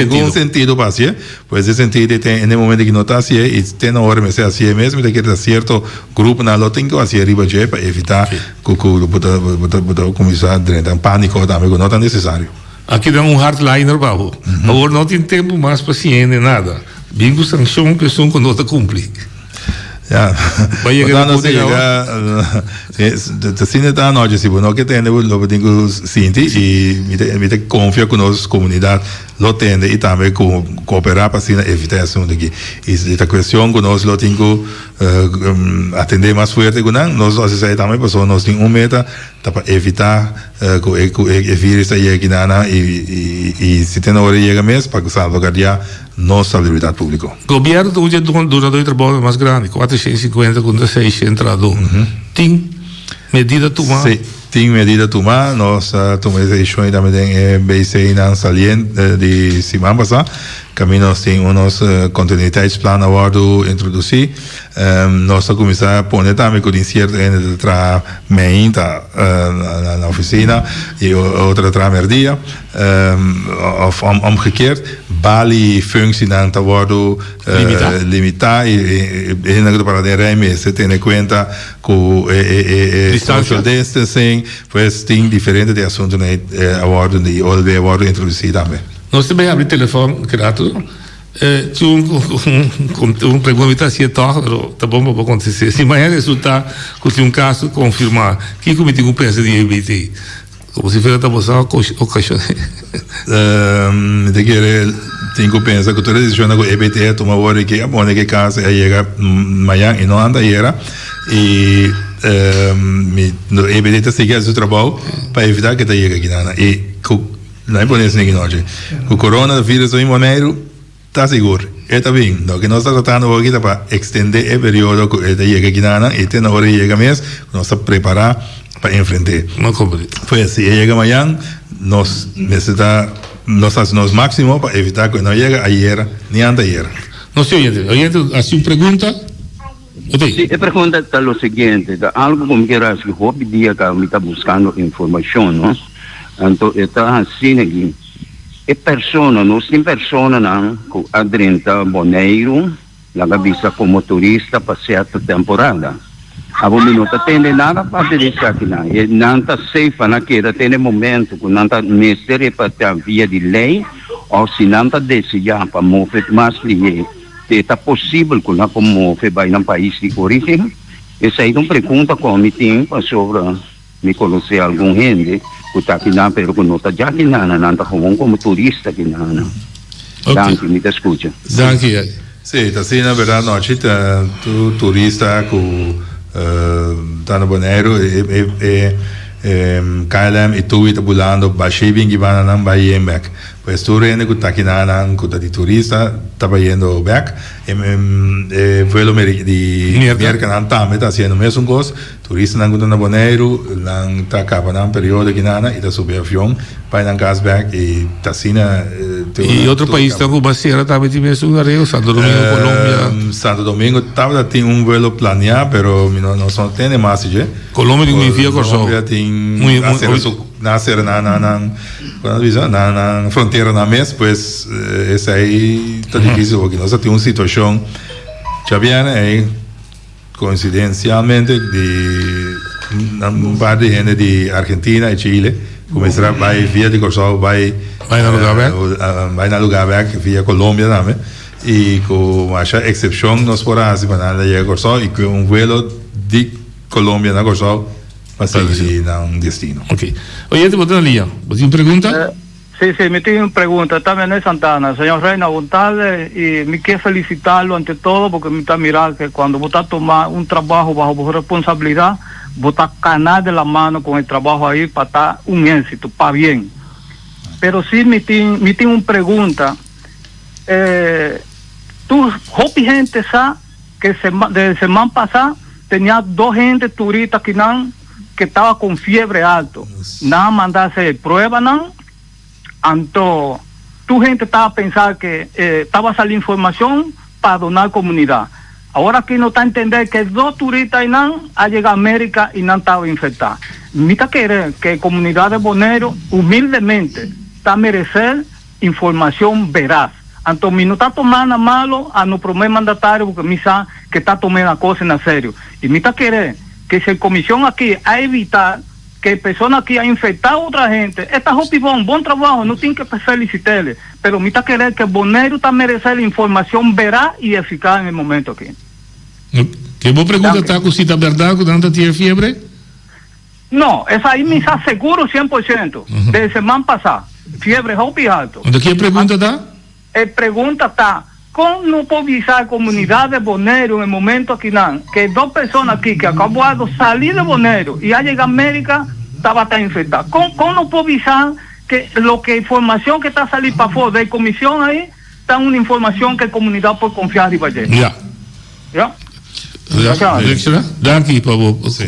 nenhum sentido para ser pois esse sentido tem no momento que não está assim e tem na hora mas é assim mesmo tem que ter certo grupo na lote que assim arriba já para evitar que o começar a entrar em pânico também não é necessário. Aqui dá hardliner babu. Agora não tem tempo mais paciente nada. Bingo sanção que são quando não cumpre. Ja, assim está nós se não que tem o digo sinti e me confia com nossa comunidade lo tende e também cooperar para assim evitar isso daqui e esta questão que nós lo tenho atender mais forte que nós assim também pessoas nós tem meta para evitar que o vírus aí aqui na e se tem na hora chega mesmo para salvaguardar nossa saúde pública. O governo hoje durante o trabalho mais grande 450 com 600 tem medida tomada. Sim, tem medida tomada. Nós tomamos decisões também em BC na saliente de semana passada. Nós temos uns continuidades-plano agora introduzir. Nós começamos a pôr também com incerto de tra main na oficina e outra tra merdia. Of omgekeerd, Bali functie dan te worden limitar e ainda para de reme se tem em conta com social distancing, pois tem diferente de assuntos agora de olhe agora introduzir também. Nós também abrimos o telefone, grato. Tinha pergunta se é tal, tá bom para acontecer. Se amanhã resultar que um caso confirmar, que comete um pensa de EBT? Como se fosse a tabução ou cachorro? Tenho que pensar que toda decisão com EBT toma hora que a boa que casa chega amanhã e não anda era e o EBT está seguindo seu trabalho para evitar que chegue aqui na e não é por isso que hoje o coronavírus em Bonaire está seguro está bem então que nós estamos tratando aqui para estender o período que ele chega aqui na e tem na hora que chega mesmo nós estamos preparar para enfrentar foi assim chega amanhã nós necessitamos nós fazemos o máximo para evitar que não chegue ayer nem anteayer não sei oyente assim pergunta Sì, e pergunta è lo seguente, algo come che era che hobby dia che mi sta buscando informazione, no? Anto sta assim e persona, non si persona na adrenta Bonaire, la vista come motorista passato temporada. A bom não tem nada para dizer aqui não. E não está safe naquele tem momento que não está ministério para ter via de lei ou se não está decidindo para mover mais que está possível que não como mover vai no país de origem. Essa aí não pergunta como tem sobre me conhecer algum gente que está aqui não, pero que não está já aqui não está como turista aqui não. Danke, me escuta. Danke. Sì, sì, na verdade, noite tu turista com tá no Bonaire e KLM e tu ita bulando baixei bem que vai na Bahia back. Pois tu rende com taquinana com de turista tá indo back e vuelo di mercan também tá sendo mesmo coisa. Turista não com na Bonaire, não tá acaba na período que nana e tá subir avião vai na gas back e tá sina e outro país tá com baseira também tem mesmo lugar Santo Domingo, Colômbia. Santo Domingo tava tem vuelo planeado, pero não só tem mais já. Colômbia tem um via corso. Colômbia tem nascer na fronteira na mês, pois esse aí tá difícil porque nós temos uma situação já viene aí coincidencialmente de um par de gente de Argentina e Chile começará vai via de corso vai na lugar back via Colômbia também e com essa exceção nós podemos para na corso e com um vuelo de Colômbia na corso assim não destino. Ok. Oye, te boté na linha. ¿Você me pergunta? Sí, me tiene una pregunta. También es Santana. Señor Reina, buenas tardes. Y me quiero felicitarlo ante todo porque me está mirando que cuando vos estás tomando un trabajo bajo responsabilidad, vos estás canar de la mano con el trabajo ahí para estar un éxito, para bien. Pero sí me tiene una pregunta. Tú, Hopi gente sabe que de semana pasada tenía 2 gente turistas que estaba con fiebre alto. Nada mandarse prueba, ¿no? Entonces, tu gente estaba pensando que estaba saliendo información para donar comunidad. Ahora aquí no está a entender que 2 turistas han llegado a América y no han estado infectados. Mira que comunidad de Bonaire humildemente está a merecer información veraz. Entonces, no está tomando malo a nuestro primer mandatario porque me sabe que está tomando la cosa en serio. Y mira que si la comisión aquí a evitar que personas aquí han infectado a otra gente, esta Hopi buen trabajo, no tienen que felicitarle, pero mira que Bonaire está merecer la información veraz y eficaz en el momento aquí. ¿Qué vos preguntas, Taco, si está verdad que tanta tiene fiebre? No, esa ahí me está seguro 100%, desde semana pasada, fiebre Hopi alto. ¿Qué pregunta está? Pregunta está, ¿cómo no puedo avisar a la comunidad de Bonaire en el momento aquí, que 2 personas aquí que acaban de salir de Bonaire y a llegar a América estaban infectadas? ¿Cómo no puedo avisar que información que está saliendo para afuera de comisión ahí está una información que la comunidad puede confiar y vaya? Ya. ¿Ya? Danke, Pablo. Sí.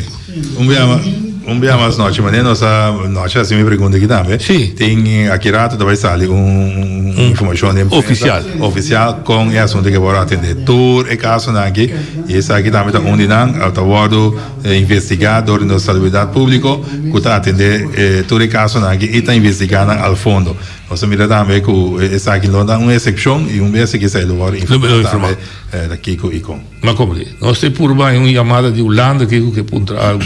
Un dia mais noite, mas noite assim me pergunta aqui também. Sim. Tem aqui rato também sair informação oficial com o assunto que vou atender. Tur e caso aqui e essa aqui também está onde não autoado investigador da saúde pública que está atender tur e caso aqui e está investigando ao fundo. Nós mira também que essa aqui não dá uma exceção e vez que sai do ar informar daqui com Icon. Mas como é? Nós temos por bem uma chamada de Holanda que aponta algo.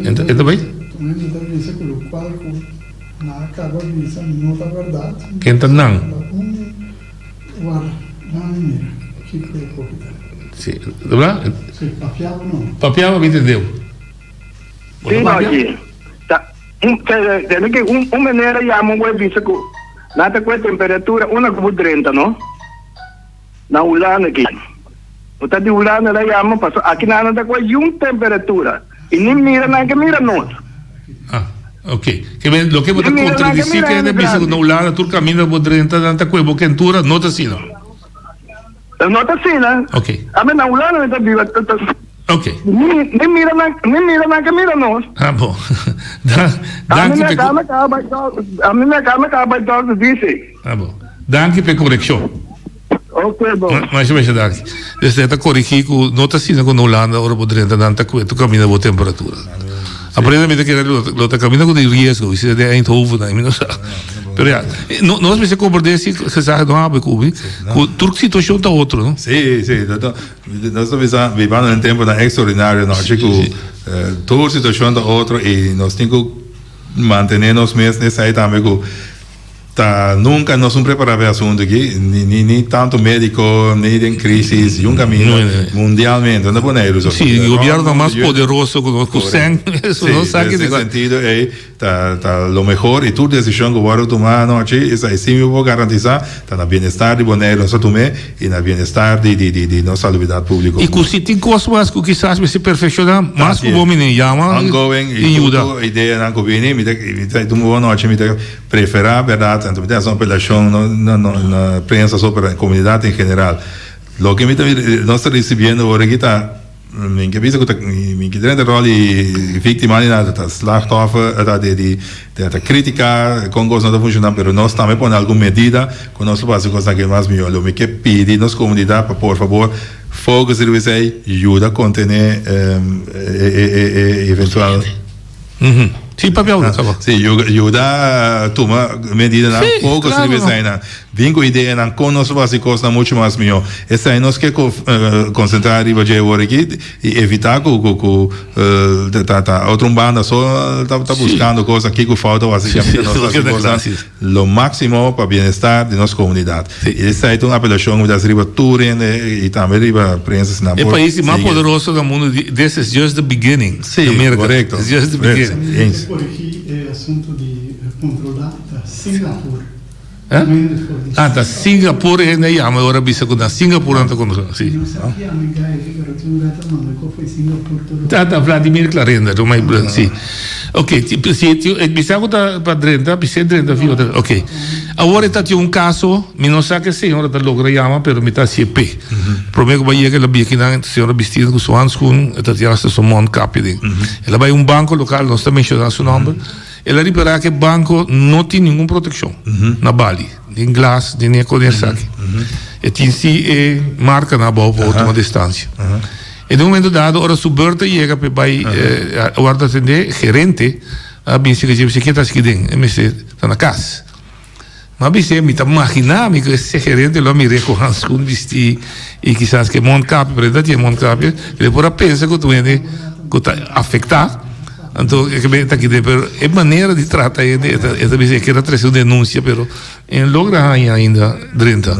Está bem? Quem está não? Sim, verdade? Sim, papiava não. Papiava, me entendeu? Sim, aqui. Tem que maneira chama webisa que nada com a temperatura como 30, não? Na Holanda aqui. O tá de Holanda ela chama, aqui nada com a temperatura. Y ni mira nada que mira nós. Ah, ok. Lo que você contradizer que é de bisa na Holanda tu caminha por 30 tanta coisa, porque entura não tá assim. Não tá assim, né? Ok. A mim na Holanda tá viva. Ok. Ni mira nada que mira nós. Ah, bom. A mim na cama acaba de dizer. Ah, bom. Danke per correção. Ok, bom. Mas danke. Desde esta corrigir que não tá assim com na Holanda, ora por 30 tanta coisa, tu caminha por temperatura. Aprende que lo caminha com risco, se de Eindhoven, não sabe. Pero ya, nós me se compreende que se sabe não Cuba, tudo situação tá outro, não? Sim, nós estamos vivendo um tempo extraordinário, não? Chico, toda situação tá outro e nós temos que manter nós mesmos nessa aí também nunca nós não preparamos o assunto aqui, nem tanto médico, nem em crise, um caminho mundialmente, não é bonito. Sim, o governo é mais poderoso que o sangue, isso não sabe nesse sentido tá o melhor e toda decisão que o governo tomar aqui, isso aí sim eu vou garantizar, tá na bem-estar de Bonaire nosso tomé e na bem-estar de nossa saúde pública. E que se tem coisas mais que quizás se perfeccionar, mais que o homem chama e ajuda. A ideia não convém, me do meu noite me preferar, verdade. Tanto me só pela chão na prensa só para a comunidade em geral. Lo que nós estamos recebendo agora aqui está min gewissen min gedrente rol i vítima da slachtoffer da crítica con cose non funzionano però nós também por alguma medida con nostro passo cosa che mais melhor lo que pedi nos comunidade para por favor fogo serviço ajuda a contener eventual Sì, papel, sì, ajuda a tomar medida na pouco serviço ainda. Vinco ideia na conosco básicos na muito mais melhor. Essa aí nós que concentrar riba de agora aqui e evitar que outra banda só tá buscando coisa aqui que falta basicamente nós lo máximo para bem-estar de nossa comunidade. E essa aí é uma apelação das riba Turin e também riba prensa na. O país mais poderoso do mundo. This is just the beginning. Sim, correto. It's just the beginning. Por aqui é assunto de controlar Singapura. Da Singapura ainda chama ora bisa com da Singapura anda controla. Sim. Não sabia amiga que era um gato mano que foi Singapura. Da Vladimir Clarenda, do mais branco, sim. Ok, se bisa com da padrenda, bisa drenda viu. Ok. Agora está tinha caso, me não sabe que a senhora da logra chama, pero me está CP. Problema que vai que ela via que na senhora vestida com sua handschoen, está tinha essa somon capiding. Ela vai banco local, nós também mencionamos seu nome. Ela ripará que o banco não tem nenhuma proteção na Bali, nem glass, nem condensar. E tem se marca na boa para última distância. E no momento dado, ora suberta chega para vai guarda atender gerente, a bem se que já está aqui dentro, está na casa. Mas você me está imaginando que esse gerente lá me recorre com vestir e quizás que monte cap, prenda tinha monte cap, ele depois pensa que tu está afetado. Então, está aqui, é maneira de tratar ele, é que era trazer uma denúncia, mas logra ainda dentro.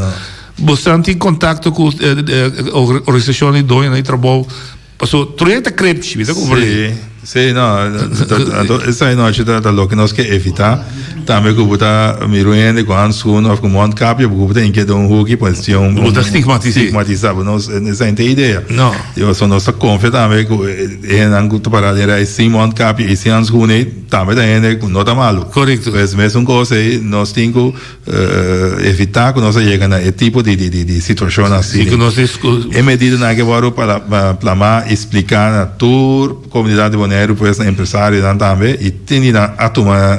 Você tem contato com a organização de dono e trabalho, passou 30 crepes, vida como Sim, não, essa aí nós está lo que nós quer evitar. Também que botar miruende com handschoen of com monte capio, porque botar em que dá hook pode ser estigmatizado, nós essa não tem ideia. Não. Eu só nós confia também que é não que para ele sem monte capio e sem handschoen também da ele não tá malo. Correto. Mas mesmo coisa aí nós temos que evitar que nós chegue na tipo de situação assim. É medida na que vou para plamar explicar na toda comunidade Bonaire, pues empresário também e tem a tomar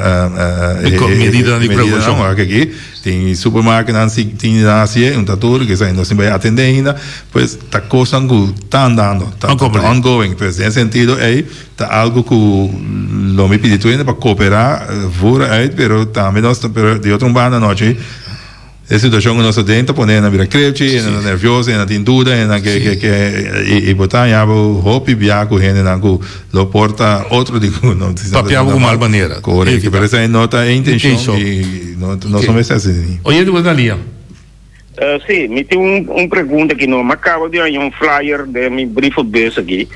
medida de precaução aqui tem supermercado tem assim um tatur que ainda se vai atender ainda pues tá coisa que tá andando tá ongoing pues nesse sentido aí tá algo que não me pediu ainda para cooperar fora aí pero também nós de outra banda noite a situação que nós dentro põe na vira crepche na nerviosa na tem dúvida na que e botar já o hope biaco gente na que lo porta outro de não papel de mal maneira correto por isso aí nota intenção e não somos assim Oye tu Dalia sim me tem pergunta que não acaba de aí flyer de meu briefo base aqui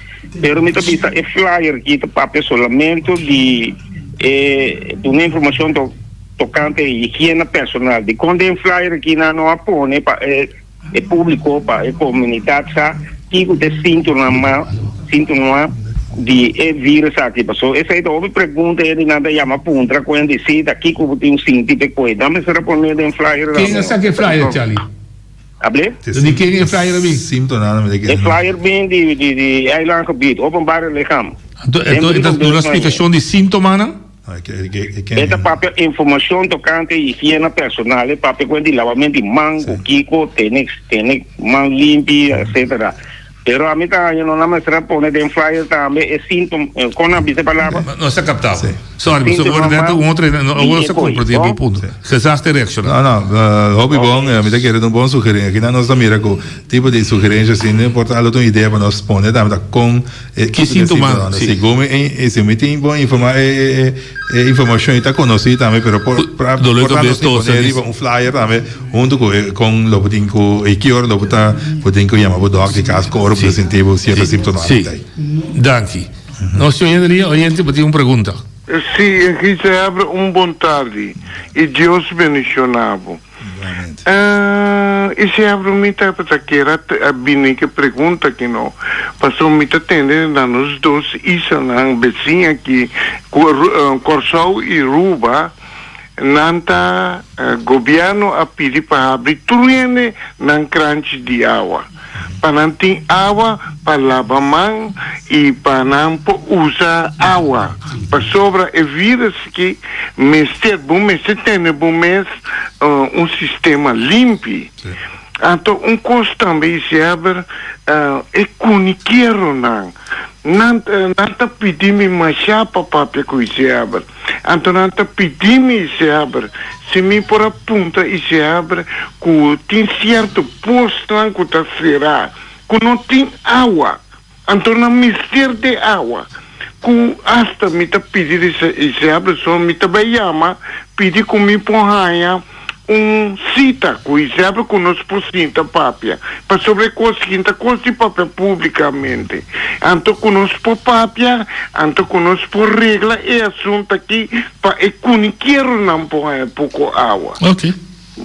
pero me também é flyer que tá papel solamente de uma informação tocante higiene personal. De quando tem flyer aqui não apone para é público para a comunidade que tem sintoma de vírus aqui passou. Essa é outra pergunta ele nada chama puntra quando decide aqui que tem um síntoma de coisa. Dá-me ser responder em flyer. Quem é essa que flyer Charlie? Able? De quem é flyer bem? Sintoma não me é flyer bem de eiland gebied openbare lichaam. Então uma explicação de sintoma não? Esta papel informação tocante higiene personal, papel quando lavamento de mão, kiko, tenek, mão limpa, etc. Pero a mitad yo no me responde de un flyer también es síntoma con la vice palabra. No se ha captado. Sorry, so guardate un altro no se comprende un punto. Esatto reaction. No, hobby bom, a mim quero um bom sugerência. Aqui na nossa mira com tipo de sugerência assim, não importa a tua ideia para nós responder, tá com que sintoma. Segundo se me tem boa informação está conhecida também, pero para um flyer também junto com lo putin com equior lo puta putin com chamar doc de caso corpo sentivo sempre sintomática. Danke. Nós senhor oriente para uma pergunta. Sì, aqui se abre boa tarde e Deus bendicionavo. E se abre muita para que era a binica pergunta que não passou muita tende na nos dois isso na vizinha aqui Corsol e Ruba nanta governo a pedir para abrir tudo na crunch de água. Para não ter água para lavar mão e para não usar água. Para sobra é vida que mestre bom mestre tem bom mês sistema limpo. Então coisa também se abre é cuniqueiro não tá pedindo mais chapa para que se abre. Então não tá pedindo se abre. Se me por a punta e se abre, que tem certo posto que está será, que não tem água. Então não mistério de água. Que hasta me está pedindo e se abre, só me está chama, pedir que me ponha cita, que se abre com nós por cinta papia, para sobre coisa de papel publicamente. Então com nós por papia, então com nós por regra, é assunto aqui, para economiqueiro não põe pouco água. Ok.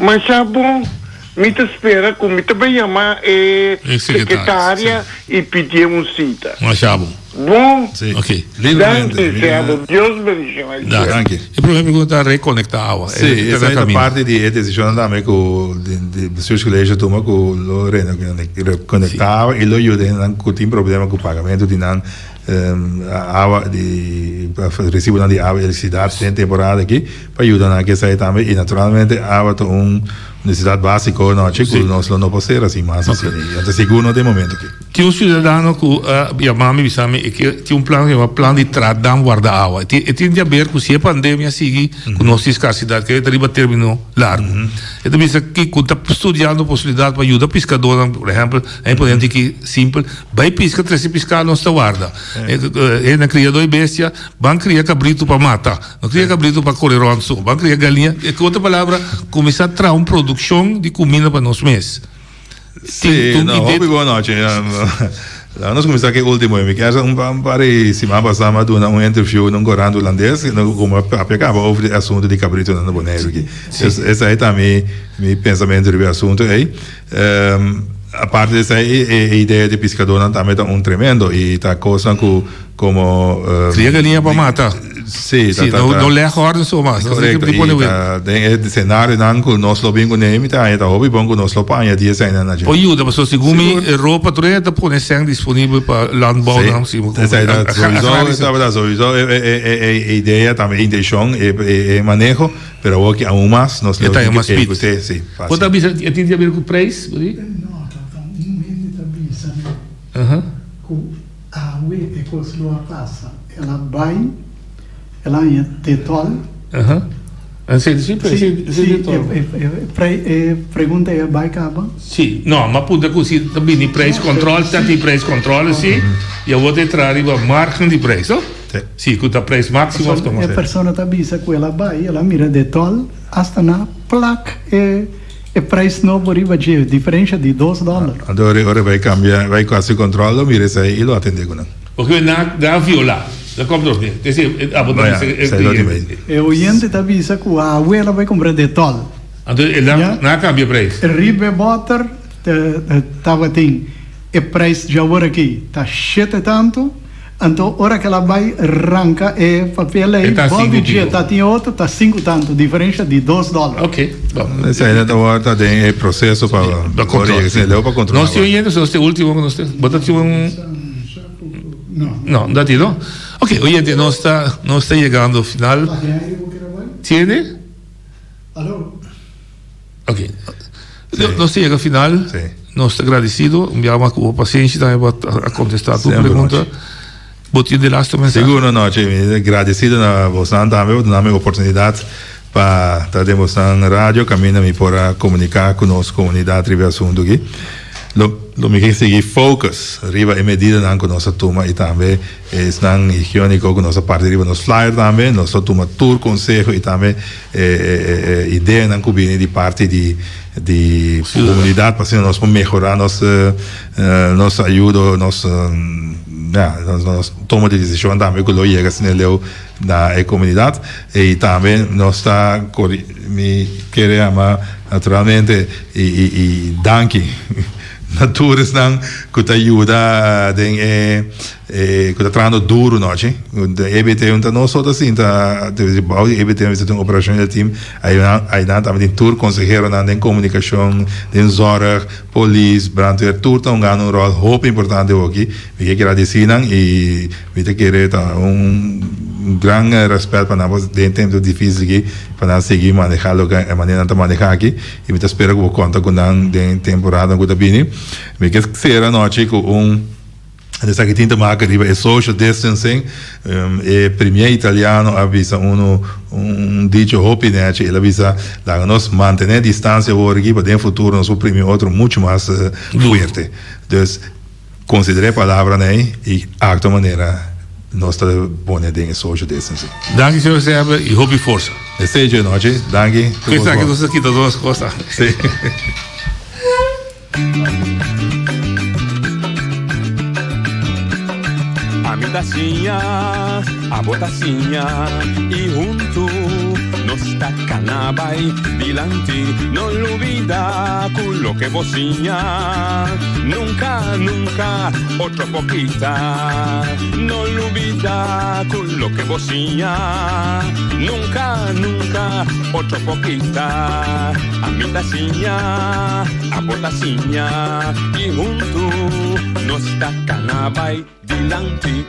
Mas é bom, me espera, como me também chamar secretária e pedir cita. Mas é bom. Bom, ok. Deus bendiga. Danke. Il problema è che riconecta água. Sì, essa è parte di decisione da me con i suoi colleghi toma con lo riconectava e lo aiuta con il problema con il pagamento di água di recibo di água e elettricidade em temporada aqui para ajudar a que saia também e naturalmente água é necessidade básica não chico nós não pode ser assim mas assim até seguro de momento aqui que um cidadão que a mãe me sabe que tinha plano que é plano de tradam guarda água e tem a ver com se a pandemia seguir com nossa escassidade que arriba terminou largo então me que quando está estudando a possibilidade para ajudar pescador por exemplo é importante que simples vai pescar 3 pescar não está guarda é na criador bestia van criar cabrito para matar não cria cabrito para correr ronço van criar galinha e com outra palavra começar a trazer produção de comida para nós mesmos. Sì, no, buona notte. Nós começamos aqui último, me quer pare semana passada uma interview num corante holandês, como aplicava o assunto de cabrito na Bonaire aqui. Esse aí também meu pensamento sobre o assunto aí. A parte dessa ideia de pescador também está tremendo e está coisa como cria galinha para matar. Sì, non le accordo insomma, corretto. Il scenario nanco non lo bingo nemi ta e hobby bongo non lo pagna di sai na gente. Poi aiuta, perché siccome Europa treta pone sempre disponibile per landbouw dan sì. Sowieso idea também intenção e manejo, pero o que aún más nos lo digo que sì. Quanto avvisa a ti di avere il price? No, non avvisa. A UE e così lo passa. Ela vai ela é tetol. Sì, pergunta é vai acaba? Sì, no, ma appunto così também price control, tanti price control sì, e vou entrare a margem di prezzo. Sì, con il prezzo massimo. A persona tabisa que ela vai, ela mira tetol, hasta na placa e preço novo arriva de diferença de $2. Ora vai cambiare, vai quasi controllo, mira se e lo attende con. Perché da viola. Da come dormire? E o cliente está avisa que a abuela vai comprar de tol. Então ele não cambia preço. Ribe butter estava tem e preço de agora aqui está 7 tanto. Então hora que ela vai arranca e papel aí, bom dia está tem outro está 5 tanto, diferença de $2. Ok. Essa aí da volta tem o processo para controlar. Nós temos este último que nós temos. Botati No, dati no. Ok, oyente, no está llegando al final. ¿Tiene? ¿Aló? Ok. No está llegando al final. Sí. nós estamos agradecidos, enviamos com paciência a contestar a tua pergunta. Botinho de last mensagem. Seguro, não, agradecido a você também, dar a oportunidade para estar demonstrando na rádio, caminho para comunicar com a nossa comunidade sobre o assunto aqui. Lo me quer seguir focus, arriba e medida não com nossa turma e também estão higiênico com nossa parte arriba nos flyer também, nossa turma tour conselho e também ideia não cubine de parte de comunidade para nós melhorar nossa ajuda, nossa toma de decisão também que lo chega assim na comunidade e também nós está me querer amar naturalmente e danke Naturas não que te ajuda que te traz duro não é? EBT não só assim tá EBT é uma operação do time aí não também tem tour consejero não tem comunicação tem zorg polícia brandweer tour então ganha rol hope importante aqui me quero agradecer e me te querer grande respeito para nós dentro tempo difícil aqui para nós seguir manejar a maneira de manejar aqui e me espero que vou contar com nós dentro temporada que está vindo me quer que será noite com dessa que tinha marca de social distancing e premier italiano avisa dicho hope né ele avisa da nós manter distância agora aqui para dentro futuro nós suprimir outro muito mais forte então considere a palavra né e acto maneira nostra buona dingen social distancing. Danke, senhor Serber, e hope força. Desejo noite, danke. Questa che tu sei da duas cosas. Sì. A mitacinha, a botacinha e junto nos tacanabay bilanti, non olvida quello che vocinha. Nunca, nunca, otro poquita, non olvida quello che vocinha. Nunca, nunca, otro poquita. A mitacinha, a botacinha y junto nos tacanabay bilanti.